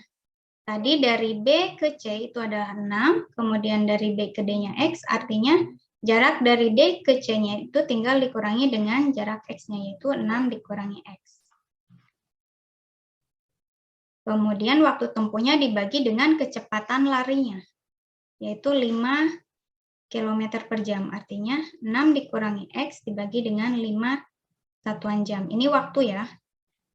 Tadi dari B ke C itu adalah 6, kemudian dari B ke D-nya X, artinya jarak dari D ke C-nya itu tinggal dikurangi dengan jarak X-nya, yaitu 6 dikurangi X. Kemudian waktu tempuhnya dibagi dengan kecepatan larinya, yaitu 5 km per jam. Artinya 6 dikurangi X dibagi dengan 5 satuan jam. Ini waktu ya.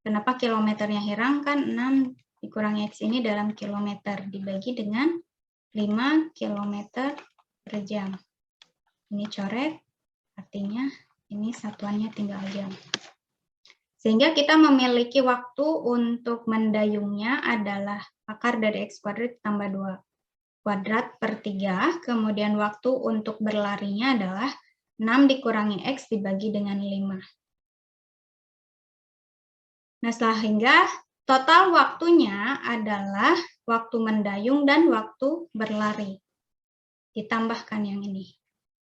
Kenapa kilometernya hilang? Kan 6 dikurangi X ini dalam kilometer. Dibagi dengan 5 km per jam. Ini coret, artinya ini satuannya tinggal jam. Sehingga kita memiliki waktu untuk mendayungnya adalah akar dari X kuadrat ditambah 2 kuadrat per 3. Kemudian waktu untuk berlarinya adalah 6 dikurangi X dibagi dengan 5. Nah, sehingga total waktunya adalah waktu mendayung dan waktu berlari. Ditambahkan yang ini.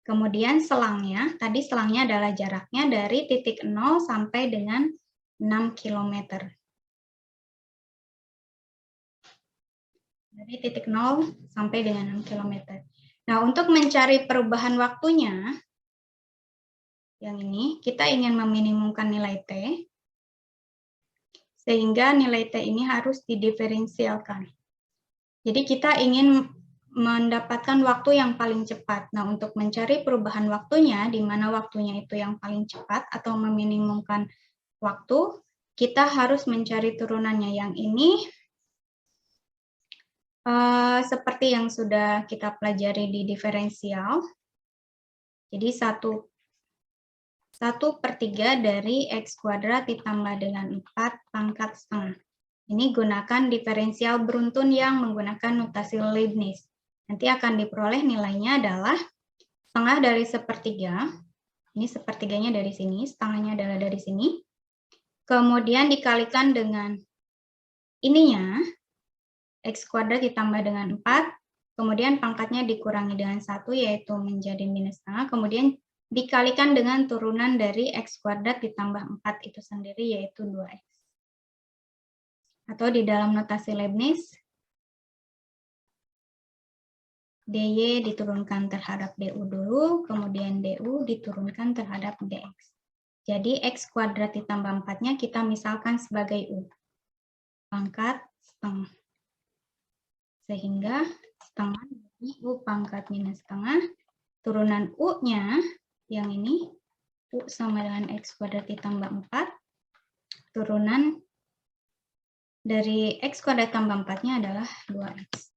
Kemudian selangnya, tadi selangnya adalah jaraknya dari titik 0 sampai dengan 6 km. Dari titik 0 sampai dengan 6 km. Nah, untuk mencari perubahan waktunya, yang ini, kita ingin meminimumkan nilai T, sehingga nilai T ini harus didiferensialkan. Jadi kita ingin mendapatkan waktu yang paling cepat. Nah, untuk mencari perubahan waktunya, di mana waktunya itu yang paling cepat atau meminimumkan waktu, kita harus mencari turunannya. Yang ini seperti yang sudah kita pelajari di diferensial. Jadi 1/3 dari X kuadrat ditambah dengan 4 pangkat setengah. Ini gunakan diferensial beruntun yang menggunakan notasi Leibniz. Nanti akan diperoleh nilainya adalah setengah dari 1/3. Ini 1/3-nya dari sini, setengahnya adalah dari sini. Kemudian dikalikan dengan ininya, X kuadrat ditambah dengan 4, kemudian pangkatnya dikurangi dengan 1, yaitu menjadi minus setengah, kemudian dikalikan dengan turunan dari X kuadrat ditambah 4 itu sendiri, yaitu 2X. Atau di dalam notasi Leibniz, DY diturunkan terhadap DU dulu, kemudian DU diturunkan terhadap DX. Jadi X kuadrat ditambah 4-nya kita misalkan sebagai U. Pangkat setengah. Sehingga setengah dari U pangkat minus setengah, turunan U-nya yang ini, U sama dengan X kuadrat ditambah 4, turunan dari X kuadrat tambah 4-nya adalah 2X.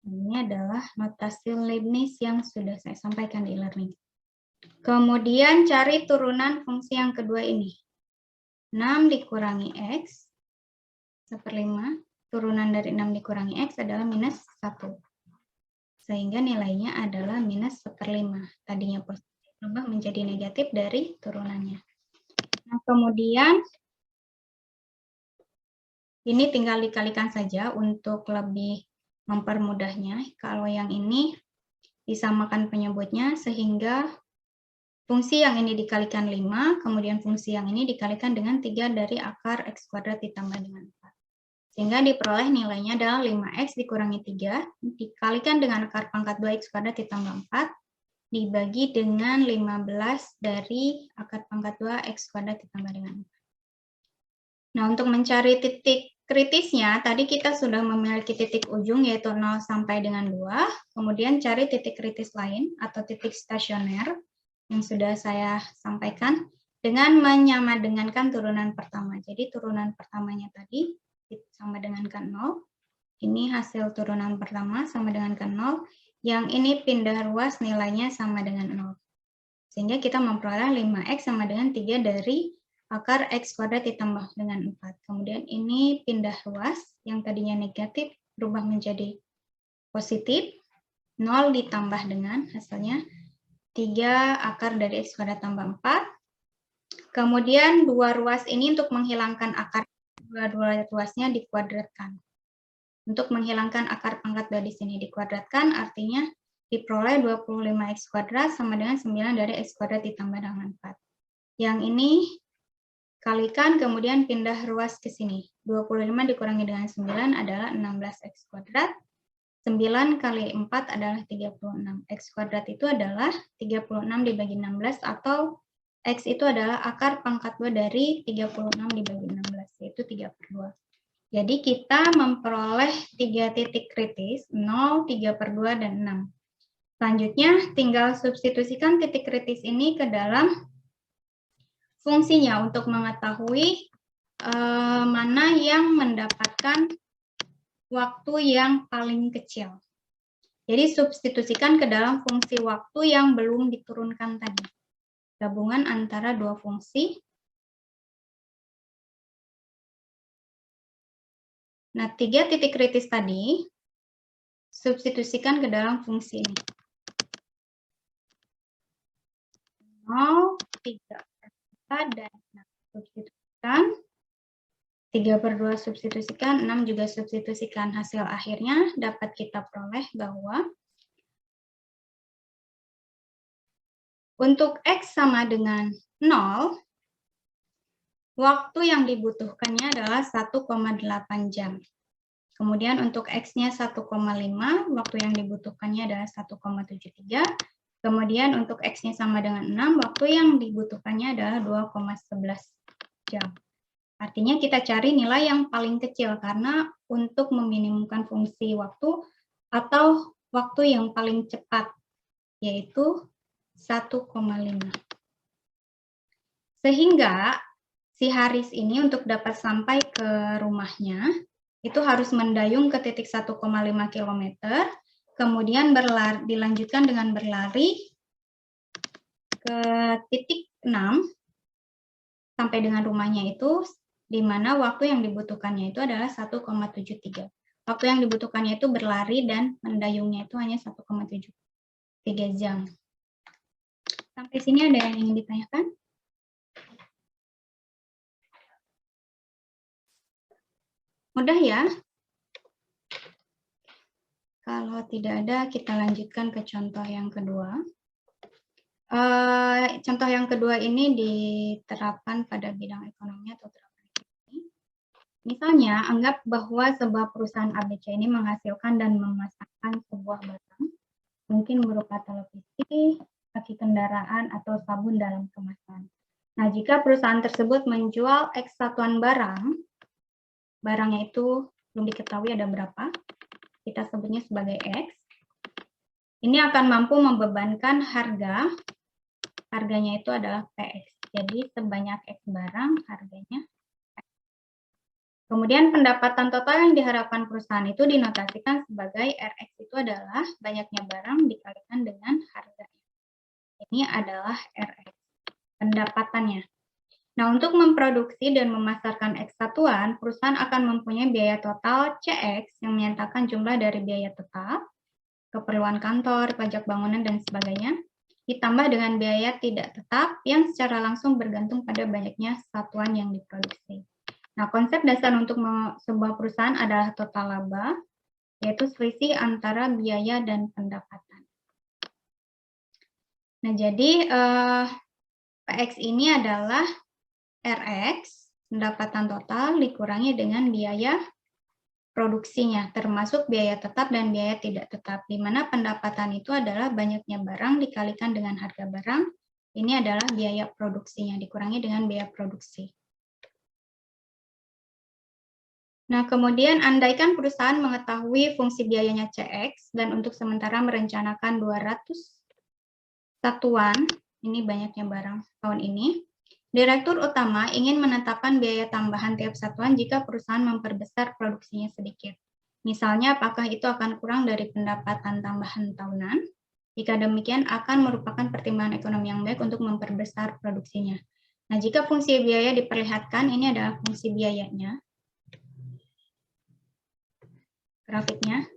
Ini adalah notasi Leibniz yang sudah saya sampaikan di e-learning. Kemudian cari turunan fungsi yang kedua ini. 6 dikurangi X, 1/5. Turunan dari 6 dikurangi X adalah minus 1. Sehingga nilainya adalah minus 1/5. Tadinya positif, berubah menjadi negatif dari turunannya. Nah, kemudian ini tinggal dikalikan saja untuk lebih mempermudahnya. Kalau yang ini disamakan penyebutnya sehingga fungsi yang ini dikalikan 5, kemudian fungsi yang ini dikalikan dengan 3 dari akar X kuadrat ditambah dengan 4. Sehingga diperoleh nilainya adalah 5X dikurangi 3, dikalikan dengan akar pangkat 2X kuadrat ditambah 4, dibagi dengan 15 dari akar pangkat 2X kuadrat ditambah dengan 4. Nah, untuk mencari titik kritisnya, tadi kita sudah memiliki titik ujung yaitu 0 sampai dengan 2, kemudian cari titik kritis lain atau titik stasioner yang sudah saya sampaikan dengan menyamadengankan turunan pertama. Jadi turunan pertamanya tadi sama dengan kan 0, ini hasil turunan pertama sama dengan kan 0, yang ini pindah ruas nilainya sama dengan 0. Sehingga kita memperoleh 5X sama dengan 3 dari akar X kuadrat ditambah dengan 4. Kemudian ini pindah ruas, yang tadinya negatif berubah menjadi positif. 0 ditambah dengan hasilnya 3 akar dari X kuadrat tambah 4. Kemudian dua ruas ini untuk menghilangkan akar, dua ruasnya dikuadratkan. Untuk menghilangkan akar pangkat 2 di sini dikuadratkan, artinya diperoleh 25X kuadrat sama dengan 9 dari X kuadrat ditambah dengan 4. Yang ini kalikan, kemudian pindah ruas ke sini. 25 dikurangi dengan 9 adalah 16X kuadrat. 9 kali 4 adalah 36. X kuadrat itu adalah 36 dibagi 16, atau X itu adalah akar pangkat 2 dari 36 dibagi 16, yaitu 3/2. Jadi kita memperoleh 3 titik kritis, 0, 3/2, dan 6. Selanjutnya tinggal substitusikan titik kritis ini ke dalam fungsinya untuk mengetahui mana yang mendapatkan waktu yang paling kecil. Jadi substitusikan ke dalam fungsi waktu yang belum diturunkan tadi. Gabungan antara dua fungsi. Nah, 3 titik kritis tadi, substitusikan ke dalam fungsi ini. 0, 3/4, dan 6. Substitusikan. 3/2 substitusikan, 6 juga substitusikan. Hasil akhirnya dapat kita peroleh bahwa untuk X sama dengan 0, waktu yang dibutuhkannya adalah 1,8 jam. Kemudian untuk X-nya 1,5, waktu yang dibutuhkannya adalah 1,73. Kemudian untuk X-nya sama dengan 6, waktu yang dibutuhkannya adalah 2,11 jam. Artinya kita cari nilai yang paling kecil karena untuk meminimumkan fungsi waktu atau waktu yang paling cepat, yaitu 1,5. Sehingga si Haris ini untuk dapat sampai ke rumahnya, itu harus mendayung ke titik 1,5 km, kemudian dilanjutkan dengan berlari ke titik 6, sampai dengan rumahnya itu, di mana waktu yang dibutuhkannya itu adalah 1,73. Waktu yang dibutuhkannya itu berlari dan mendayungnya itu hanya 1,73 jam. Sampai sini ada yang ingin ditanyakan? Mudah ya? Kalau tidak ada, kita lanjutkan ke contoh yang kedua. Contoh yang kedua ini diterapkan pada bidang ekonomi atau terapan ekonomi. Misalnya, anggap bahwa sebuah perusahaan ABC ini menghasilkan dan memasarkan sebuah barang, mungkin berupa televisi, kaki kendaraan, atau sabun dalam kemasan. Nah, jika perusahaan tersebut menjual X satuan barang, barangnya itu belum diketahui ada berapa, kita sebutnya sebagai X. Ini akan mampu membebankan harganya itu adalah PX. Jadi sebanyak X barang, harganya X. Kemudian pendapatan total yang diharapkan perusahaan itu dinotasikan sebagai RX itu adalah banyaknya barang dikalikan dengan harganya. Ini adalah RX, pendapatannya. Nah, untuk memproduksi dan memasarkan X satuan, perusahaan akan mempunyai biaya total CX yang menyatakan jumlah dari biaya tetap, keperluan kantor, pajak bangunan, dan sebagainya, ditambah dengan biaya tidak tetap yang secara langsung bergantung pada banyaknya satuan yang diproduksi. Nah, konsep dasar untuk sebuah perusahaan adalah total laba, yaitu selisih antara biaya dan pendapatan. Nah, jadi PX ini adalah RX, pendapatan total dikurangi dengan biaya produksinya, termasuk biaya tetap dan biaya tidak tetap, di mana pendapatan itu adalah banyaknya barang dikalikan dengan harga barang, ini adalah biaya produksinya, dikurangi dengan biaya produksi. Nah, kemudian andaikan perusahaan mengetahui fungsi biayanya CX, dan untuk sementara merencanakan 200 satuan, ini banyaknya barang tahun ini, Direktur utama ingin menetapkan biaya tambahan tiap satuan jika perusahaan memperbesar produksinya sedikit. Misalnya, apakah itu akan kurang dari pendapatan tambahan tahunan? Jika demikian, akan merupakan pertimbangan ekonomi yang baik untuk memperbesar produksinya. Nah, jika fungsi biaya diperlihatkan, ini adalah fungsi biayanya. Grafiknya.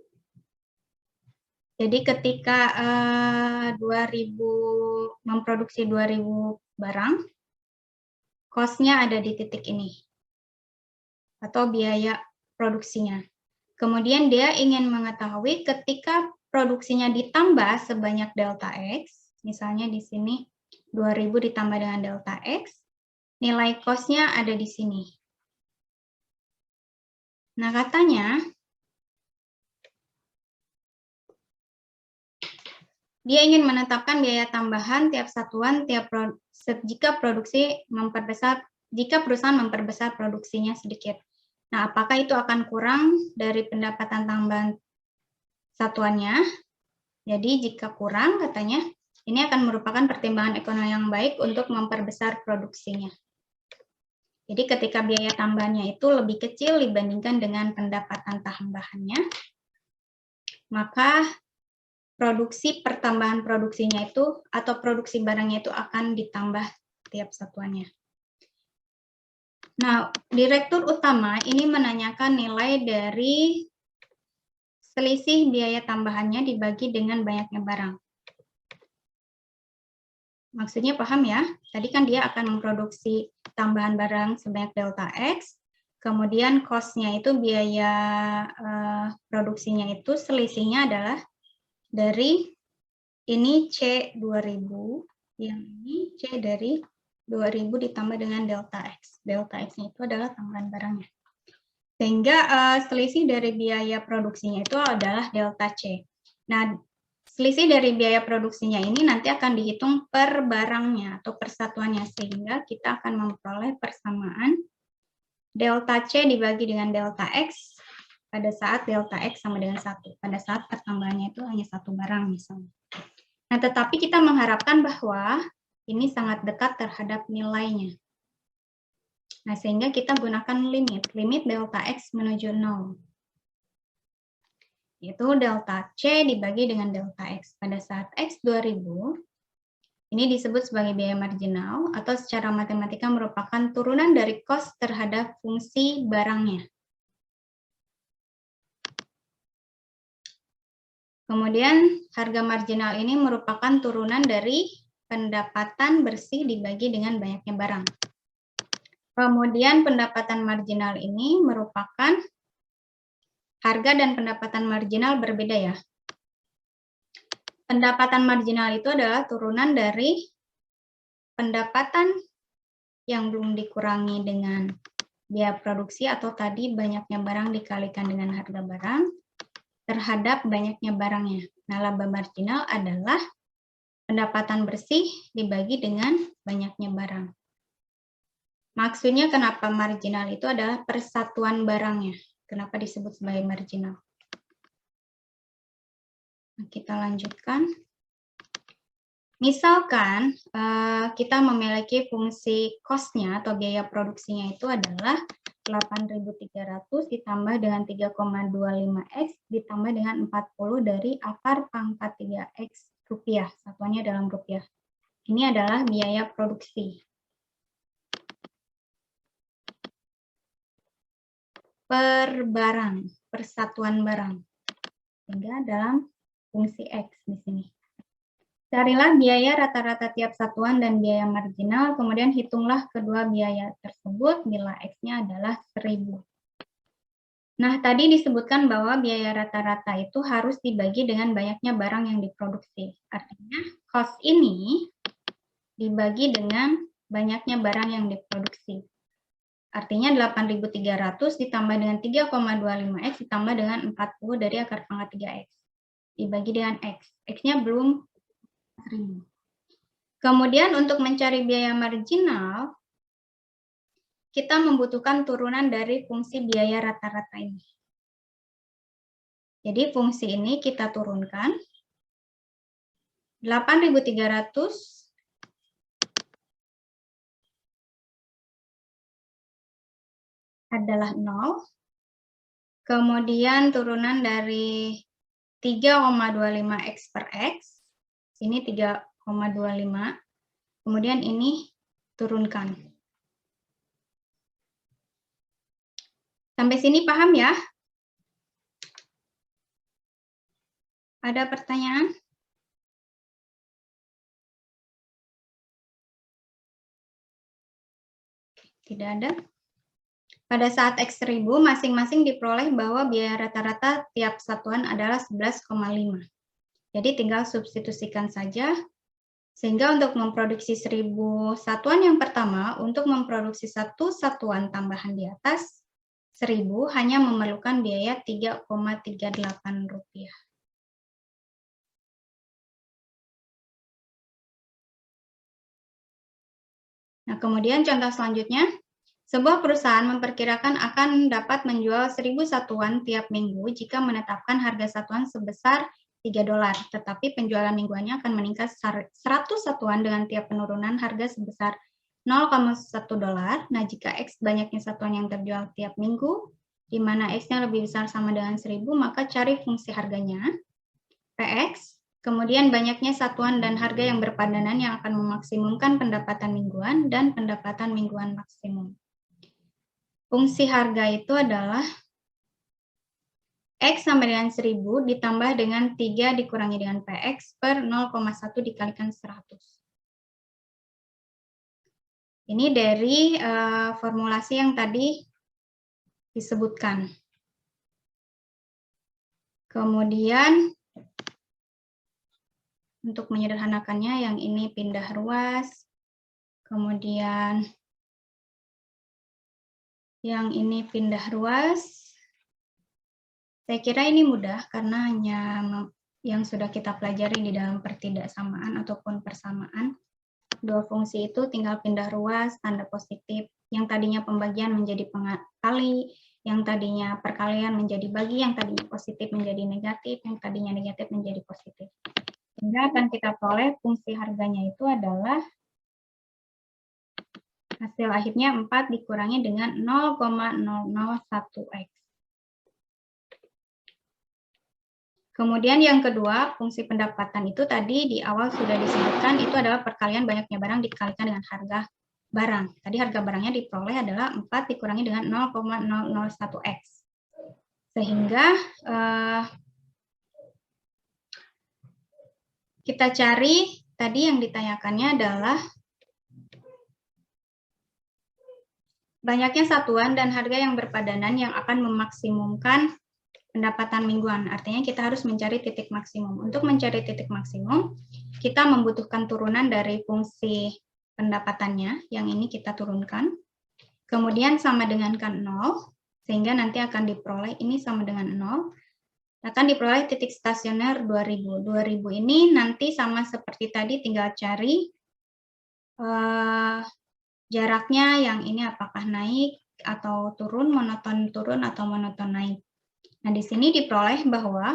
Jadi ketika 2000 memproduksi 2000 barang, cost-nya ada di titik ini, atau biaya produksinya. Kemudian dia ingin mengetahui ketika produksinya ditambah sebanyak delta X, misalnya di sini 2000 ditambah dengan delta X, nilai cost-nya ada di sini. Nah, katanya, dia ingin menetapkan biaya tambahan tiap satuan jika perusahaan memperbesar produksinya sedikit. Nah, apakah itu akan kurang dari pendapatan tambahan satuannya? Jadi jika kurang, katanya, ini akan merupakan pertimbangan ekonomi yang baik untuk memperbesar produksinya. Jadi ketika biaya tambahannya itu lebih kecil dibandingkan dengan pendapatan tambahannya, maka produksi pertambahan produksinya itu atau produksi barangnya itu akan ditambah tiap satuannya. Nah, direktur utama ini menanyakan nilai dari selisih biaya tambahannya dibagi dengan banyaknya barang. Maksudnya paham ya? Tadi kan dia akan memproduksi tambahan barang sebanyak delta X, kemudian cost-nya itu biaya produksinya itu selisihnya adalah dari ini C2000, yang ini C dari 2000 ditambah dengan delta X. Delta X-nya itu adalah tambahan barangnya. Sehingga selisih dari biaya produksinya itu adalah delta C. Nah, selisih dari biaya produksinya ini nanti akan dihitung per barangnya atau per satuannya, sehingga kita akan memperoleh persamaan delta C dibagi dengan delta X pada saat delta X sama dengan 1, pada saat pertambahannya itu hanya satu barang misalnya. Nah, tetapi kita mengharapkan bahwa ini sangat dekat terhadap nilainya. Nah, sehingga kita gunakan limit delta X menuju 0. Yaitu delta C dibagi dengan delta X. Pada saat X 2000, ini disebut sebagai biaya marginal atau secara matematika merupakan turunan dari cost terhadap fungsi barangnya. Kemudian harga marginal ini merupakan turunan dari pendapatan bersih dibagi dengan banyaknya barang. Kemudian pendapatan marginal ini merupakan harga dan pendapatan marginal berbeda ya. Pendapatan marginal itu adalah turunan dari pendapatan yang belum dikurangi dengan biaya produksi atau tadi banyaknya barang dikalikan dengan harga barang terhadap banyaknya barangnya. Nah, laba marginal adalah pendapatan bersih dibagi dengan banyaknya barang. Maksudnya kenapa marginal itu adalah persatuan barangnya. Kenapa disebut sebagai marginal? Nah, kita lanjutkan. Misalkan kita memiliki fungsi cost-nya atau biaya produksinya itu adalah 8.300 ditambah dengan 3,25X ditambah dengan 40 dari akar pangkat 3X rupiah. Satuannya dalam rupiah. Ini adalah biaya produksi. Per barang, persatuan barang. Sehingga dalam fungsi X di sini. Carilah biaya rata-rata tiap satuan dan biaya marginal, kemudian hitunglah kedua biaya tersebut bila X-nya adalah 1000. Nah, tadi disebutkan bahwa biaya rata-rata itu harus dibagi dengan banyaknya barang yang diproduksi. Artinya, cost ini dibagi dengan banyaknya barang yang diproduksi. Artinya 8.300 ditambah dengan 3,25X ditambah dengan 40 dari akar pangkat 3X. Dibagi dengan X. X-nya belum 1000. Kemudian untuk mencari biaya marginal, kita membutuhkan turunan dari fungsi biaya rata-rata ini. Jadi fungsi ini kita turunkan. 8.300 adalah 0. Kemudian turunan dari 3,25X per X. Ini 3,25. Kemudian ini turunkan. Sampai sini paham ya? Ada pertanyaan? Tidak ada. Pada saat X1000, masing-masing diperoleh bahwa biaya rata-rata tiap satuan adalah 11,5. Jadi tinggal substitusikan saja. Sehingga untuk memproduksi 1000 satuan yang pertama, untuk memproduksi satu satuan tambahan di atas 1000 hanya memerlukan biaya Rp3,38. Nah, kemudian contoh selanjutnya, Sebuah perusahaan memperkirakan akan dapat menjual 1.000 satuan tiap minggu jika menetapkan harga satuan sebesar $3, tetapi penjualan mingguannya akan meningkat 100 satuan dengan tiap penurunan harga sebesar $0,1. Nah, jika X banyaknya satuan yang terjual tiap minggu, di mana X-nya lebih besar sama dengan 1.000, maka cari fungsi harganya, PX, kemudian banyaknya satuan dan harga yang berpadanan yang akan memaksimumkan pendapatan mingguan dan pendapatan mingguan maksimum. Fungsi harga itu adalah X sama dengan 1.000 ditambah dengan 3 dikurangi dengan PX per 0,1 dikalikan 100. Ini dari formulasi yang tadi disebutkan. Kemudian, untuk menyederhanakannya, yang ini pindah ruas, kemudian yang ini pindah ruas. Saya kira ini mudah karena hanya yang sudah kita pelajari di dalam pertidaksamaan ataupun persamaan. Dua fungsi itu tinggal pindah ruas, tanda positif. Yang tadinya pembagian menjadi kali, yang tadinya perkalian menjadi bagi, yang tadinya positif menjadi negatif, yang tadinya negatif menjadi positif. Sehingga akan kita peroleh fungsi harganya itu adalah hasil akhirnya 4 dikurangi dengan 0,001X. Kemudian yang kedua, fungsi pendapatan itu tadi di awal sudah disebutkan, itu adalah perkalian banyaknya barang dikalikan dengan harga barang. Tadi harga barangnya diperoleh adalah 4 dikurangi dengan 0,001X. Sehingga kita cari, tadi yang ditanyakannya adalah banyaknya satuan dan harga yang berpadanan yang akan memaksimumkan pendapatan mingguan. Artinya kita harus mencari titik maksimum. Untuk mencari titik maksimum, kita membutuhkan turunan dari fungsi pendapatannya, yang ini kita turunkan. Kemudian sama dengan kan 0, sehingga nanti akan diperoleh ini sama dengan 0. Akan diperoleh titik stasioner 2000. 2000 ini nanti sama seperti tadi, tinggal cari jaraknya, yang ini apakah naik atau turun, monoton turun atau monoton naik. Nah, di sini diperoleh bahwa,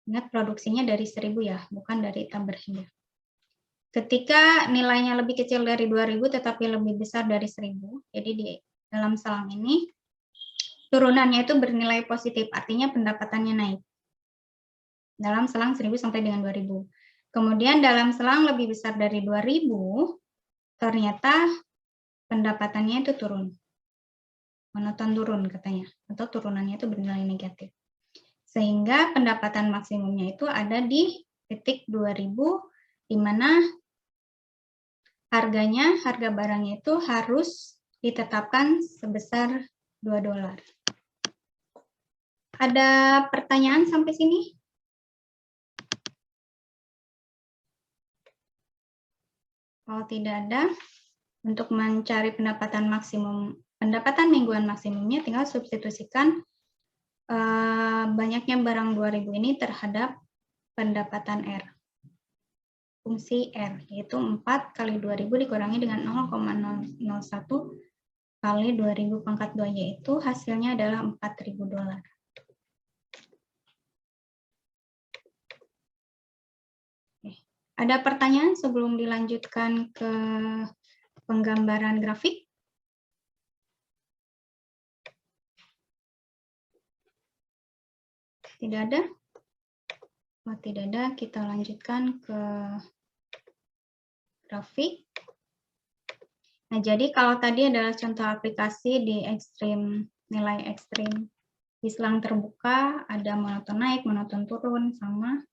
ingat produksinya dari 1.000 ya, bukan dari tabir hingga. Ketika nilainya lebih kecil dari 2.000 tetapi lebih besar dari 1.000, jadi di dalam selang ini, turunannya itu bernilai positif, artinya pendapatannya naik. Dalam selang 1.000 sampai dengan 2.000. Kemudian dalam selang lebih besar dari 2.000, ternyata pendapatannya itu turun. Monoton turun katanya, atau turunannya itu bernilai negatif. Sehingga pendapatan maksimumnya itu ada di titik 2.000, di mana harga barangnya itu harus ditetapkan sebesar $2. Ada pertanyaan sampai sini? Kalau tidak ada, untuk mencari pendapatan mingguan maksimumnya tinggal substitusikan banyaknya barang 2.000 ini terhadap pendapatan R. Fungsi R, yaitu 4 kali 2.000 dikurangi dengan 0,001 kali 2.000 pangkat 2, yaitu hasilnya adalah $4.000. Ada pertanyaan sebelum dilanjutkan ke penggambaran grafik? Tidak ada? Oh, tidak ada, kita lanjutkan ke grafik. Nah, jadi kalau tadi adalah contoh aplikasi di nilai ekstrim. Di selang terbuka ada monoton naik, monoton turun, sama.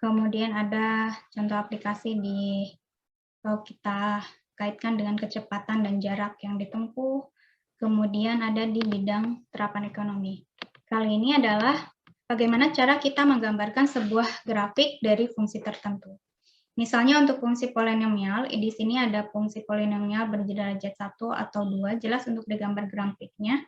Kemudian ada contoh aplikasi kalau kita kaitkan dengan kecepatan dan jarak yang ditempuh. Kemudian ada di bidang terapan ekonomi. Kali ini adalah bagaimana cara kita menggambarkan sebuah grafik dari fungsi tertentu. Misalnya untuk fungsi polinomial, di sini ada fungsi polinomial berderajat 1 atau 2, jelas untuk digambar grafiknya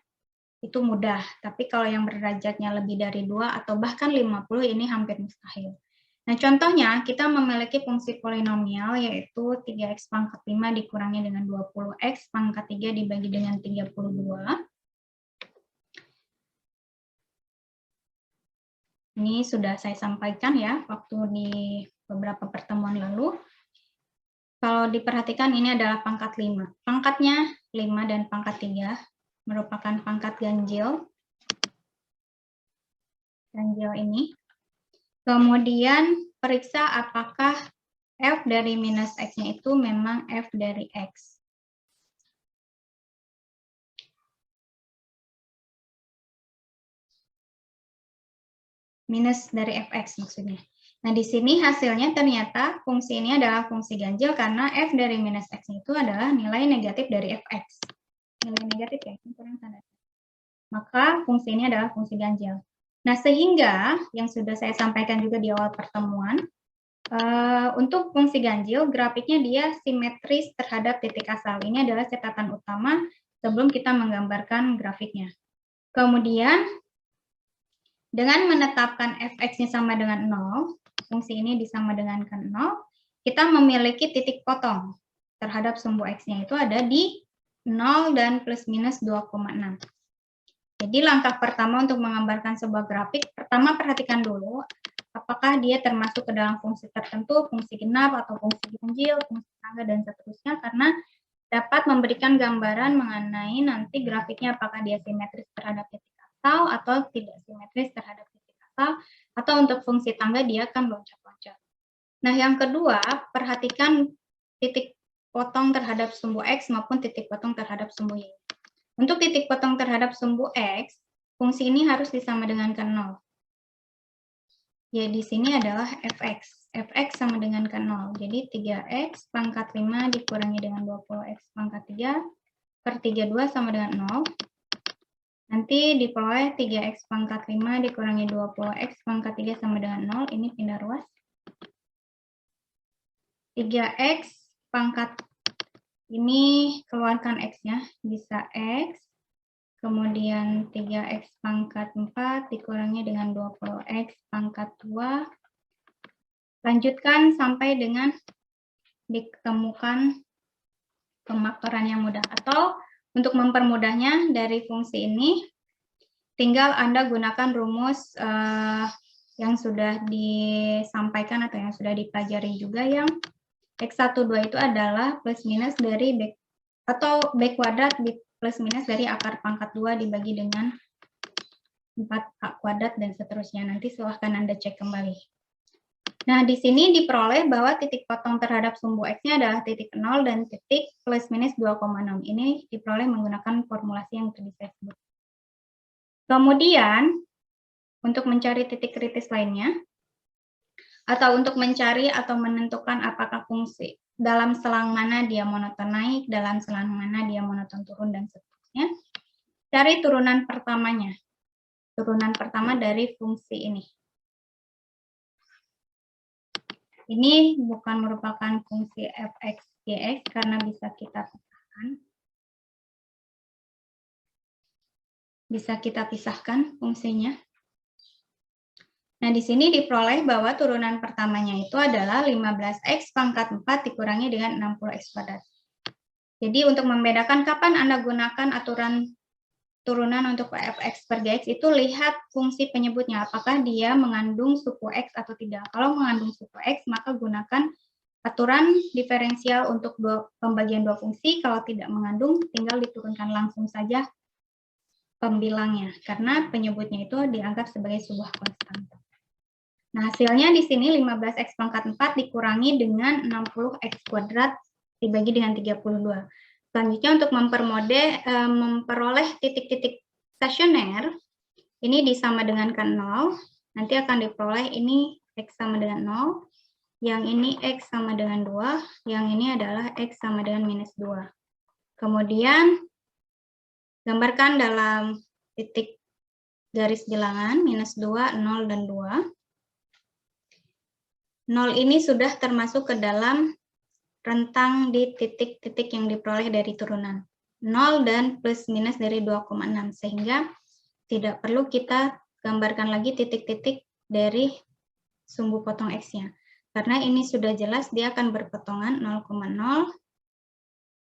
itu mudah. Tapi kalau yang berderajatnya lebih dari 2 atau bahkan 50, ini hampir mustahil. Nah, contohnya kita memiliki fungsi polinomial yaitu 3x pangkat 5 dikurangi dengan 20x pangkat 3 dibagi dengan 32. Ini sudah saya sampaikan ya waktu di beberapa pertemuan lalu. Kalau diperhatikan ini adalah pangkat 5. Pangkatnya 5 dan pangkat 3 merupakan pangkat ganjil. Ganjil ini. Kemudian periksa apakah f dari minus x-nya itu memang f dari x. Minus dari fx maksudnya. Nah, di sini hasilnya ternyata fungsi ini adalah fungsi ganjil karena f dari minus x itu adalah nilai negatif dari fx. Nilai negatif ya, kurang tanda. Maka fungsi ini adalah fungsi ganjil. Nah, sehingga yang sudah saya sampaikan juga di awal pertemuan, untuk fungsi ganjil, grafiknya dia simetris terhadap titik asal. Ini adalah catatan utama sebelum kita menggambarkan grafiknya. Kemudian, dengan menetapkan fx-nya sama dengan 0, fungsi ini disama dengan 0, kita memiliki titik potong terhadap sumbu x-nya itu ada di 0 dan plus minus 2,6. Jadi langkah pertama untuk menggambarkan sebuah grafik, pertama perhatikan dulu apakah dia termasuk ke dalam fungsi tertentu, fungsi genap, atau fungsi ganjil, fungsi tangga, dan seterusnya, karena dapat memberikan gambaran mengenai nanti grafiknya apakah dia simetris terhadap titik asal atau tidak simetris terhadap titik asal, atau untuk fungsi tangga dia akan loncat-loncat. Nah, yang kedua, perhatikan titik potong terhadap sumbu X maupun titik potong terhadap sumbu Y. Untuk titik potong terhadap sumbu X, fungsi ini harus disama dengan 0. Ya, di sini adalah fx. Fx sama dengan 0. Jadi 3x pangkat 5 dikurangi dengan 20x pangkat 3 per 32 sama dengan 0. Nanti diperoleh 3x pangkat 5 dikurangi 20x pangkat 3 sama dengan 0. Ini pindah ruas. 3x pangkat ini keluarkan x-nya, bisa x. Kemudian 3x pangkat 4 dikurangi dengan 20x pangkat 2. Lanjutkan sampai dengan ditemukan pemaktoran yang mudah. Atau untuk mempermudahnya dari fungsi ini, tinggal Anda gunakan rumus yang sudah disampaikan atau yang sudah dipelajari juga, yang X12 itu adalah plus minus dari B, atau B kuadrat di plus minus dari akar pangkat 2 dibagi dengan 4A kuadrat dan seterusnya. Nanti silahkan Anda cek kembali. Nah, di sini diperoleh bahwa titik potong terhadap sumbu X-nya adalah titik 0 dan titik plus minus 2,6. Ini diperoleh menggunakan formulasi yang tadi saya sebut. Kemudian, untuk mencari titik kritis lainnya, atau untuk mencari atau menentukan apakah fungsi dalam selang mana dia monoton naik, dalam selang mana dia monoton turun, dan seterusnya. Cari turunan pertamanya. Turunan pertama dari fungsi ini. Ini bukan merupakan fungsi fx, gx, karena bisa kita pisahkan. Bisa kita pisahkan fungsinya. Nah, di sini diperoleh bahwa turunan pertamanya itu adalah 15x pangkat 4 dikurangi dengan 60x kuadrat. Jadi untuk membedakan kapan Anda gunakan aturan turunan untuk fx per gx, itu lihat fungsi penyebutnya, apakah dia mengandung suku x atau tidak. Kalau mengandung suku x, maka gunakan aturan diferensial untuk pembagian dua fungsi. Kalau tidak mengandung, tinggal diturunkan langsung saja pembilangnya, karena penyebutnya itu dianggap sebagai sebuah konstanta. Nah, hasilnya di sini 15x pangkat 4 dikurangi dengan 60x kuadrat dibagi dengan 32. Selanjutnya untuk memperoleh titik-titik stasioner, ini disama dengan 0, nanti akan diperoleh ini x sama dengan 0, yang ini x sama dengan 2, yang ini adalah x sama dengan minus 2. Kemudian, gambarkan dalam titik garis bilangan, minus 2, 0, dan 2. 0 ini sudah termasuk ke dalam rentang di titik-titik yang diperoleh dari turunan. 0 dan plus minus dari 2,6, sehingga tidak perlu kita gambarkan lagi titik-titik dari sumbu potong X-nya. Karena ini sudah jelas dia akan berpotongan 0,0,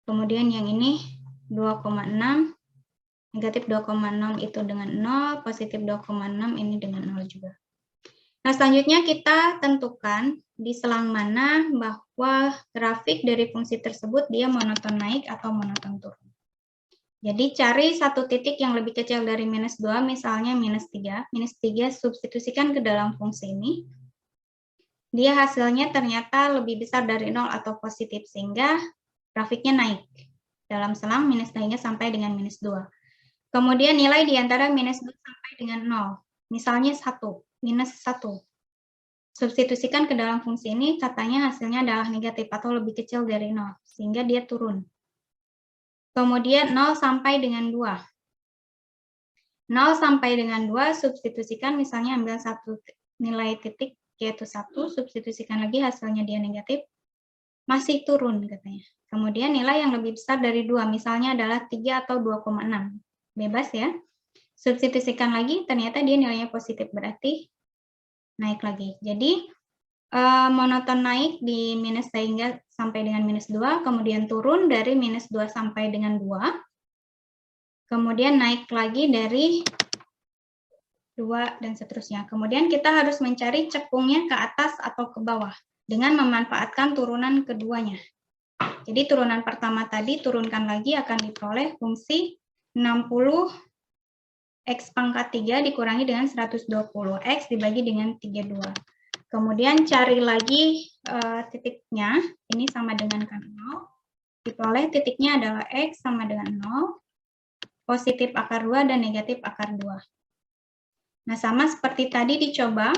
kemudian yang ini 2,6, negatif 2,6 itu dengan 0, positif 2,6 ini dengan 0 juga. Nah, selanjutnya kita tentukan di selang mana bahwa grafik dari fungsi tersebut dia monoton naik atau monoton turun. Jadi cari satu titik yang lebih kecil dari minus 2, misalnya minus 3. Minus 3 substitusikan ke dalam fungsi ini. Dia hasilnya ternyata lebih besar dari 0 atau positif, sehingga grafiknya naik. Dalam selang minus naiknya sampai dengan minus 2. Kemudian nilai di antara minus 2 sampai dengan 0. Misalnya 1, minus 1. Substitusikan ke dalam fungsi ini, katanya hasilnya adalah negatif atau lebih kecil dari 0, sehingga dia turun. Kemudian 0 sampai dengan 2. 0 sampai dengan 2, substitusikan, misalnya ambil satu nilai titik, yaitu 1, substitusikan lagi, hasilnya dia negatif, masih turun katanya. Kemudian nilai yang lebih besar dari 2, misalnya adalah 3 atau 2,6. Bebas ya. Substitusikan lagi, ternyata dia nilainya positif, berarti naik lagi. Jadi, monoton naik di minus sehingga sampai dengan minus 2, kemudian turun dari minus 2 sampai dengan 2, kemudian naik lagi dari 2, dan seterusnya. Kemudian kita harus mencari cekungnya ke atas atau ke bawah dengan memanfaatkan turunan keduanya. Jadi turunan pertama tadi turunkan lagi akan diperoleh fungsi 60 X pangkat 3 dikurangi dengan 120 X dibagi dengan 32. Kemudian cari lagi titiknya, ini sama dengan kan 0. Diperoleh titiknya adalah X sama dengan 0, positif akar 2 dan negatif akar 2. Nah, sama seperti tadi dicoba.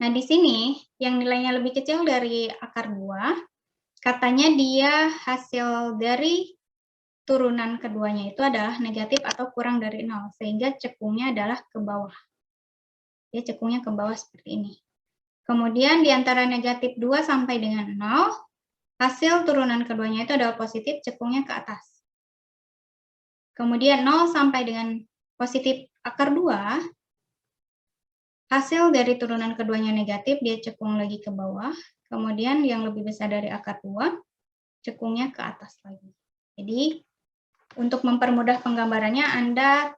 Nah, di sini yang nilainya lebih kecil dari akar 2, katanya dia hasil dari turunan keduanya itu adalah negatif atau kurang dari 0, sehingga cekungnya adalah ke bawah. Dia cekungnya ke bawah seperti ini. Kemudian di antara negatif 2 sampai dengan 0, hasil turunan keduanya itu adalah positif, cekungnya ke atas. Kemudian 0 sampai dengan positif akar 2, hasil dari turunan keduanya negatif, dia cekung lagi ke bawah. Kemudian yang lebih besar dari akar 2, cekungnya ke atas lagi. Jadi, untuk mempermudah penggambarannya, Anda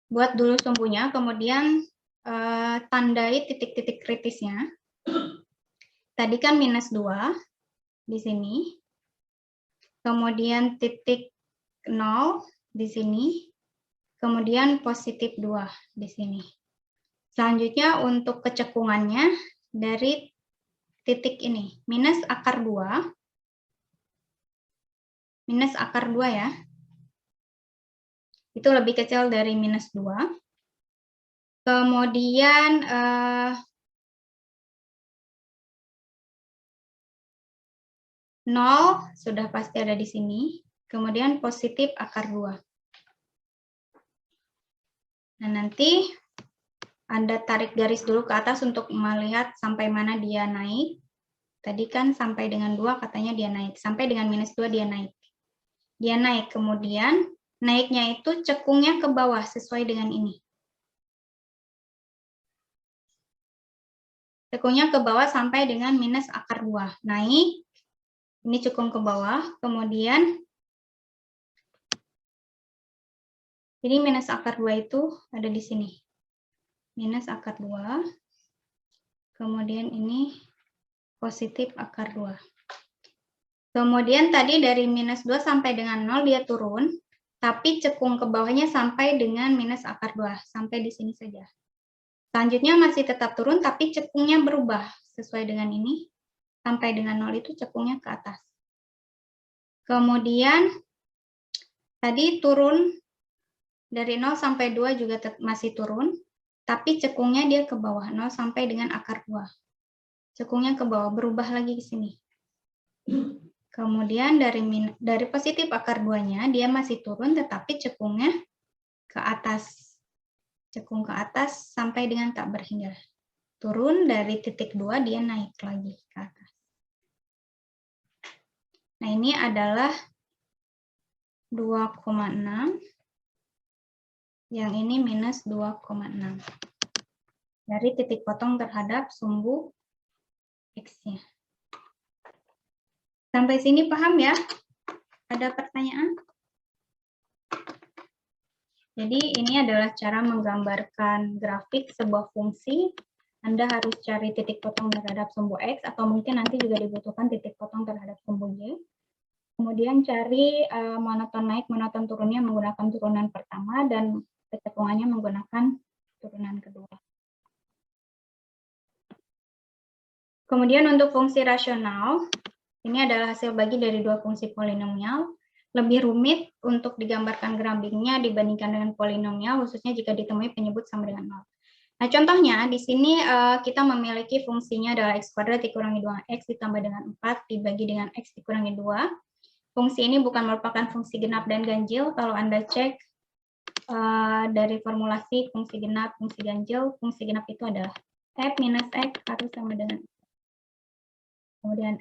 buat dulu sumbunya, kemudian tandai titik-titik kritisnya. Tadi kan minus 2 di sini. Kemudian titik 0 di sini. Kemudian positif 2 di sini. Selanjutnya untuk kecekungannya dari titik ini, minus akar 2. Minus akar 2 ya. Itu lebih kecil dari minus 2. Kemudian 0 sudah pasti ada di sini, kemudian positif akar 2. Nah, nanti Anda tarik garis dulu ke atas untuk melihat sampai mana dia naik. Tadi kan sampai dengan 2 katanya dia naik, sampai dengan minus 2 dia naik. Dia naik, kemudian naiknya itu cekungnya ke bawah sesuai dengan ini. Cekungnya ke bawah sampai dengan minus akar 2. Naik. Ini cekung ke bawah, kemudian ini minus akar 2 itu ada di sini. Minus akar 2, kemudian ini positif akar 2. Kemudian tadi dari minus 2 sampai dengan 0 dia turun, tapi cekung ke bawahnya sampai dengan minus akar 2, sampai di sini saja. Selanjutnya masih tetap turun, tapi cekungnya berubah sesuai dengan ini. Sampai dengan 0 itu cekungnya ke atas. Kemudian tadi turun dari 0 sampai 2 juga masih turun, tapi cekungnya dia ke bawah, 0 sampai dengan akar 2. Cekungnya ke bawah, berubah lagi di sini. Kemudian dari positif akar 2-nya, dia masih turun, tetapi cekungnya ke atas. Cekung ke atas sampai dengan tak berhingga. Turun dari titik 2, dia naik lagi ke atas. Nah, ini adalah 2,6. Yang ini minus 2,6. dari titik potong terhadap sumbu X-nya. Sampai sini paham ya? Ada pertanyaan? Jadi ini adalah cara menggambarkan grafik sebuah fungsi. Anda harus cari titik potong terhadap sumbu X, atau mungkin nanti juga dibutuhkan titik potong terhadap sumbu Y. Kemudian cari monoton naik, monoton turunnya menggunakan turunan pertama, dan kecekungannya menggunakan turunan kedua. Kemudian untuk fungsi rasional, ini adalah hasil bagi dari dua fungsi polinomial. Lebih rumit untuk digambarkan grafiknya dibandingkan dengan polinomial, khususnya jika ditemui penyebut sama dengan 0. Nah, contohnya di sini kita memiliki fungsinya adalah x kuadrat dikurangi 2x ditambah dengan 4 dibagi dengan x dikurangi 2. Fungsi ini bukan merupakan fungsi genap dan ganjil. Kalau Anda cek dari formulasi fungsi genap, fungsi ganjil, fungsi genap itu adalah f minus x harus sama dengan kemudian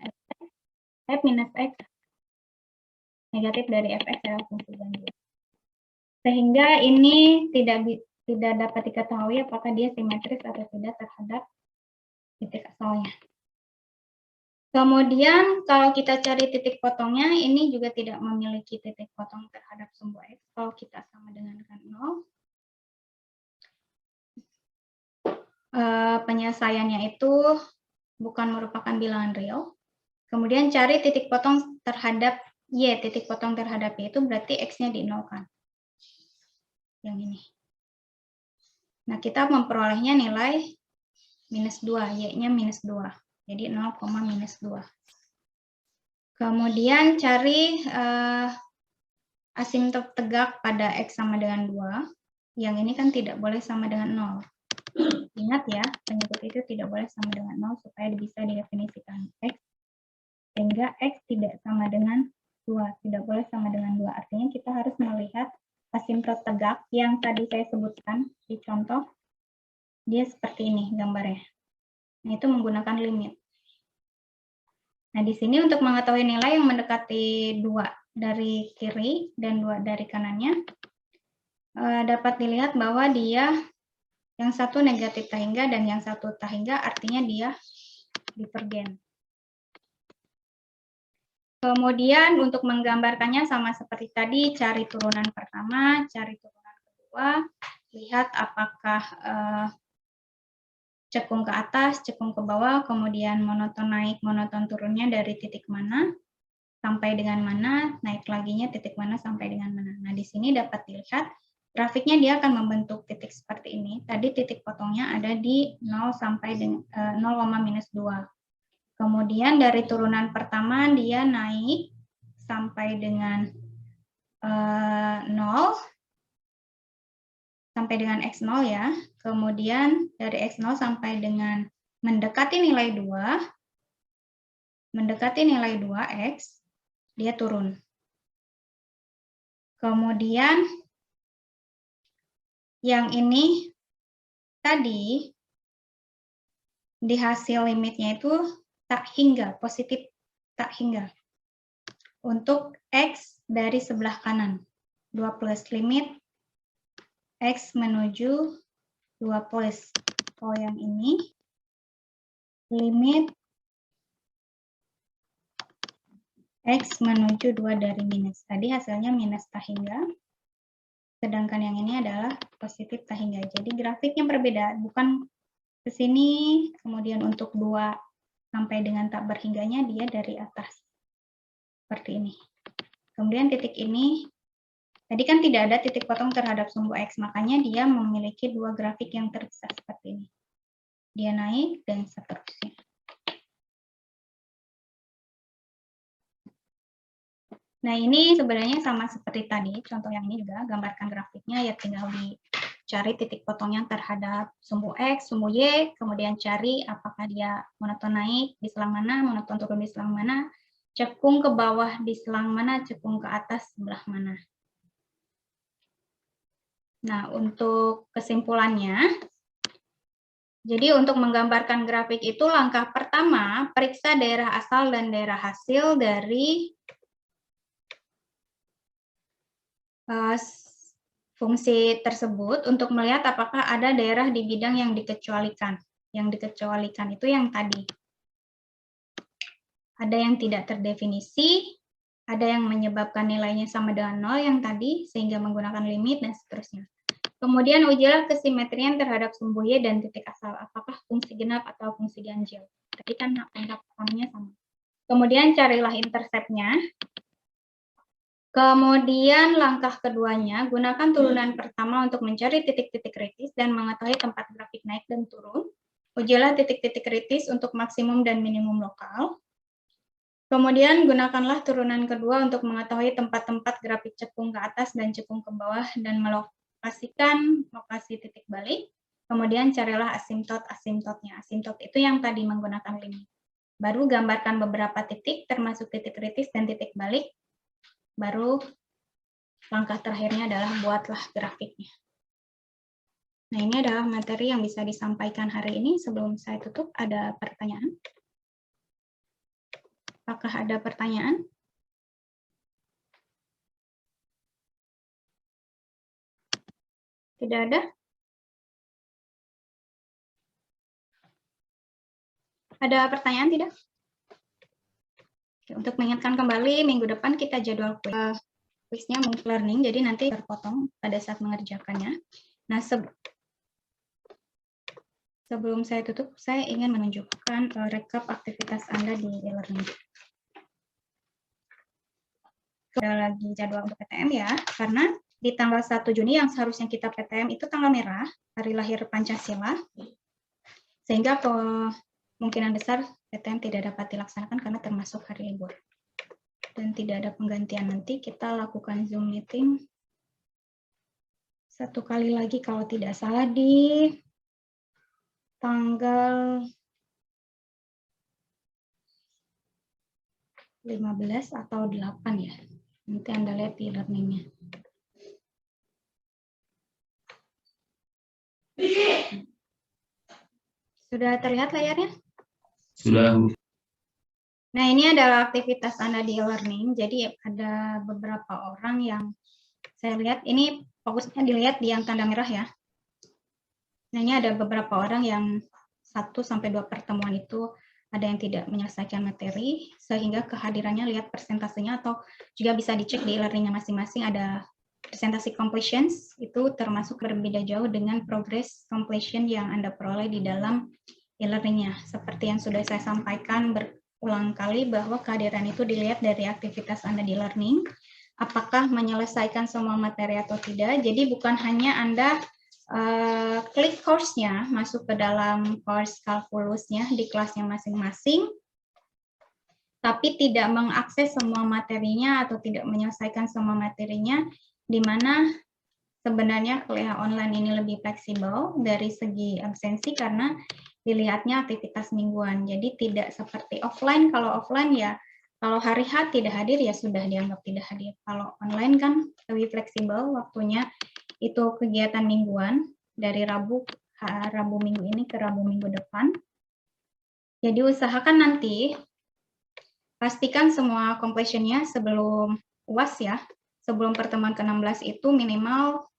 f minus x negatif dari fx adalah fungsi ganjil. Sehingga ini tidak dapat diketahui apakah dia simetris atau tidak terhadap titik asalnya. Kemudian kalau kita cari titik potongnya, ini juga tidak memiliki titik potong terhadap sumbu X. Kalau kita sama dengan 0, penyelesaiannya itu bukan merupakan bilangan real. Kemudian cari titik potong terhadap Y, titik potong terhadap Y itu berarti X-nya dinolkan. Yang ini. Nah, kita memperolehnya nilai minus 2, Y-nya minus 2. Jadi 0, minus 2. Kemudian cari asimptot tegak pada X sama dengan 2. Yang ini kan tidak boleh sama dengan 0. Ingat ya, penyebut itu tidak boleh sama dengan 0 supaya bisa didefinisikan X. Sehingga X tidak sama dengan 2, tidak boleh sama dengan 2. Artinya kita harus melihat asimptot tegak yang tadi saya sebutkan di contoh. Dia seperti ini gambarnya. Nah, itu menggunakan limit. Nah, di sini untuk mengetahui nilai yang mendekati 2 dari kiri dan 2 dari kanannya, dapat dilihat bahwa dia yang satu negatif tak hingga dan yang satu tak hingga, artinya dia divergen. Kemudian untuk menggambarkannya sama seperti tadi, cari turunan pertama, cari turunan kedua, lihat apakah cekung ke atas, cekung ke bawah, kemudian monoton naik, monoton turunnya dari titik mana sampai dengan mana, naik laginya titik mana sampai dengan mana. Nah, di sini dapat dilihat grafiknya dia akan membentuk titik seperti ini. Tadi titik potongnya ada di 0 sampai dengan 0, minus 2. Kemudian dari turunan pertama dia naik sampai dengan 0 sampai dengan X0 ya. Kemudian dari X0 sampai dengan mendekati nilai 2, mendekati nilai 2X, dia turun. Kemudian yang ini tadi di hasil limitnya itu tak hingga, positif tak hingga. Untuk X dari sebelah kanan, 2 plus limit X menuju 2 plus. Kalau yang ini, limit X menuju 2 dari minus. Tadi hasilnya minus tak hingga. Sedangkan yang ini adalah positif tak hingga. Jadi grafiknya berbeda. Bukan ke sini, kemudian untuk 2 sampai dengan tak berhingganya dia dari atas. Seperti ini. Kemudian titik ini, tadi kan tidak ada titik potong terhadap sumbu X, makanya dia memiliki 2 grafik yang terpisah seperti ini. Dia naik dan seterusnya. Nah, ini sebenarnya sama seperti tadi, contoh yang ini juga, gambarkan grafiknya, ya tinggal dicari titik potongnya terhadap sumbu X, sumbu Y, kemudian cari apakah dia monoton naik di selang mana, monoton turun di selang mana, cekung ke bawah di selang mana, cekung ke atas sebelah mana. Nah, untuk kesimpulannya, jadi untuk menggambarkan grafik itu langkah pertama, periksa daerah asal dan daerah hasil dari fungsi tersebut untuk melihat apakah ada daerah di bidang yang dikecualikan. Yang dikecualikan itu yang tadi. Ada yang tidak terdefinisi, ada yang menyebabkan nilainya sama dengan 0 yang tadi, sehingga menggunakan limit, dan seterusnya. Kemudian ujilah kesimetrian terhadap sumbu Y dan titik asal. Apakah fungsi genap atau fungsi ganjil? Tadi kan angka pertamanya sama. Kemudian carilah interceptnya. Kemudian langkah keduanya, gunakan turunan pertama untuk mencari titik-titik kritis dan mengetahui tempat grafik naik dan turun. Ujilah titik-titik kritis untuk maksimum dan minimum lokal. Kemudian gunakanlah turunan kedua untuk mengetahui tempat-tempat grafik cekung ke atas dan cekung ke bawah dan melokasikan lokasi titik balik. Kemudian carilah asimtot-asimtotnya. Asimtot itu yang tadi menggunakan limit. Baru gambarkan beberapa titik termasuk titik kritis dan titik balik. Baru langkah terakhirnya adalah buatlah grafiknya. Nah, ini adalah materi yang bisa disampaikan hari ini. Sebelum saya tutup, ada pertanyaan? Apakah ada pertanyaan? Tidak ada? Ada pertanyaan tidak? Untuk mengingatkan kembali, minggu depan kita jadwal kuisnya Move Learning, jadi nanti terpotong pada saat mengerjakannya. Nah, sebelum saya tutup, saya ingin menunjukkan rekap aktivitas Anda di e-learning. Sudah lagi jadwal untuk PTM ya, karena di tanggal 1 Juni yang seharusnya kita PTM itu tanggal merah, hari lahir Pancasila, sehingga kemungkinan besar PTM tidak dapat dilaksanakan karena termasuk hari libur. Dan tidak ada penggantian, nanti kita lakukan Zoom meeting satu kali lagi kalau tidak salah di tanggal 15 atau 8 ya. Nanti Anda lihat di learning-nya. Sudah terlihat layarnya?
Sudah.
Nah, ini adalah aktivitas Anda di e-learning. Jadi ada beberapa orang yang saya lihat, ini fokusnya dilihat di yang tanda merah ya. Nah, ini ada beberapa orang yang 1-2 pertemuan itu ada yang tidak menyelesaikan materi, sehingga kehadirannya lihat persentasenya, atau juga bisa dicek di e-learning-nya masing-masing, ada presentasi completions, itu termasuk berbeda jauh dengan progress completion yang Anda peroleh di dalam e-learning-nya. Seperti yang sudah saya sampaikan berulang kali, bahwa kehadiran itu dilihat dari aktivitas Anda di learning, apakah menyelesaikan semua materi atau tidak. Jadi bukan hanya Anda klik course-nya, masuk ke dalam course kalkulusnya di kelasnya masing-masing, tapi tidak mengakses semua materinya atau tidak menyelesaikan semua materinya, di mana sebenarnya kuliah online ini lebih fleksibel dari segi absensi karena dilihatnya aktivitas mingguan. Jadi tidak seperti offline. Kalau offline ya, kalau hari H tidak hadir ya sudah dianggap tidak hadir. Kalau online kan lebih fleksibel waktunya, itu kegiatan mingguan dari Rabu minggu ini ke Rabu minggu depan. Jadi usahakan nanti pastikan semua completion-nya sebelum UAS ya. Sebelum pertemuan ke-16 itu minimal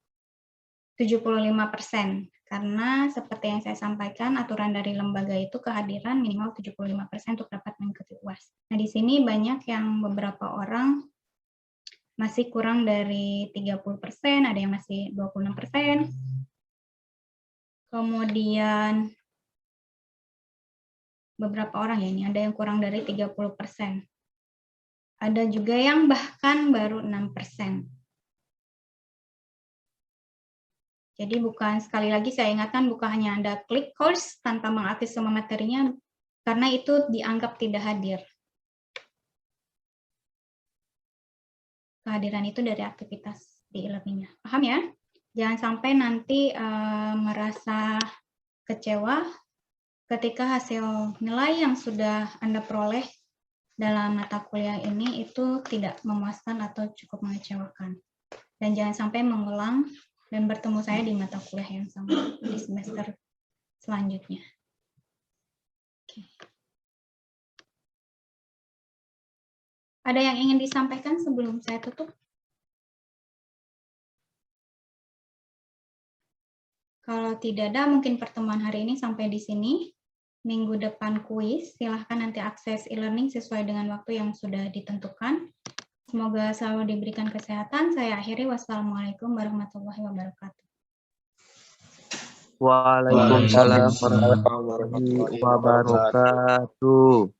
75%. Karena seperti yang saya sampaikan, aturan dari lembaga itu kehadiran minimal 75% untuk dapat mengikuti UAS. Nah, di sini banyak yang beberapa orang masih kurang dari 30%, ada yang masih 26%. Kemudian beberapa orang ya, ini ada yang kurang dari 30%. Ada juga yang bahkan baru 6%. Jadi bukan, sekali lagi saya ingatkan, bukan hanya Anda klik course tanpa mengakses semua materinya, karena itu dianggap tidak hadir. Kehadiran itu dari aktivitas di e-learning-nya. Paham ya? Jangan sampai nanti merasa kecewa ketika hasil nilai yang sudah Anda peroleh dalam mata kuliah ini itu tidak memuaskan atau cukup mengecewakan. Dan jangan sampai mengulang dan bertemu saya di mata kuliah yang sama di semester selanjutnya. Oke. Ada yang ingin disampaikan sebelum saya tutup? Kalau tidak ada, mungkin pertemuan hari ini sampai di sini. Minggu depan kuis, silahkan nanti akses e-learning sesuai dengan waktu yang sudah ditentukan. Semoga selalu diberikan kesehatan. Saya akhiri. Wassalamualaikum warahmatullahi wabarakatuh.
Waalaikumsalam warahmatullahi wabarakatuh.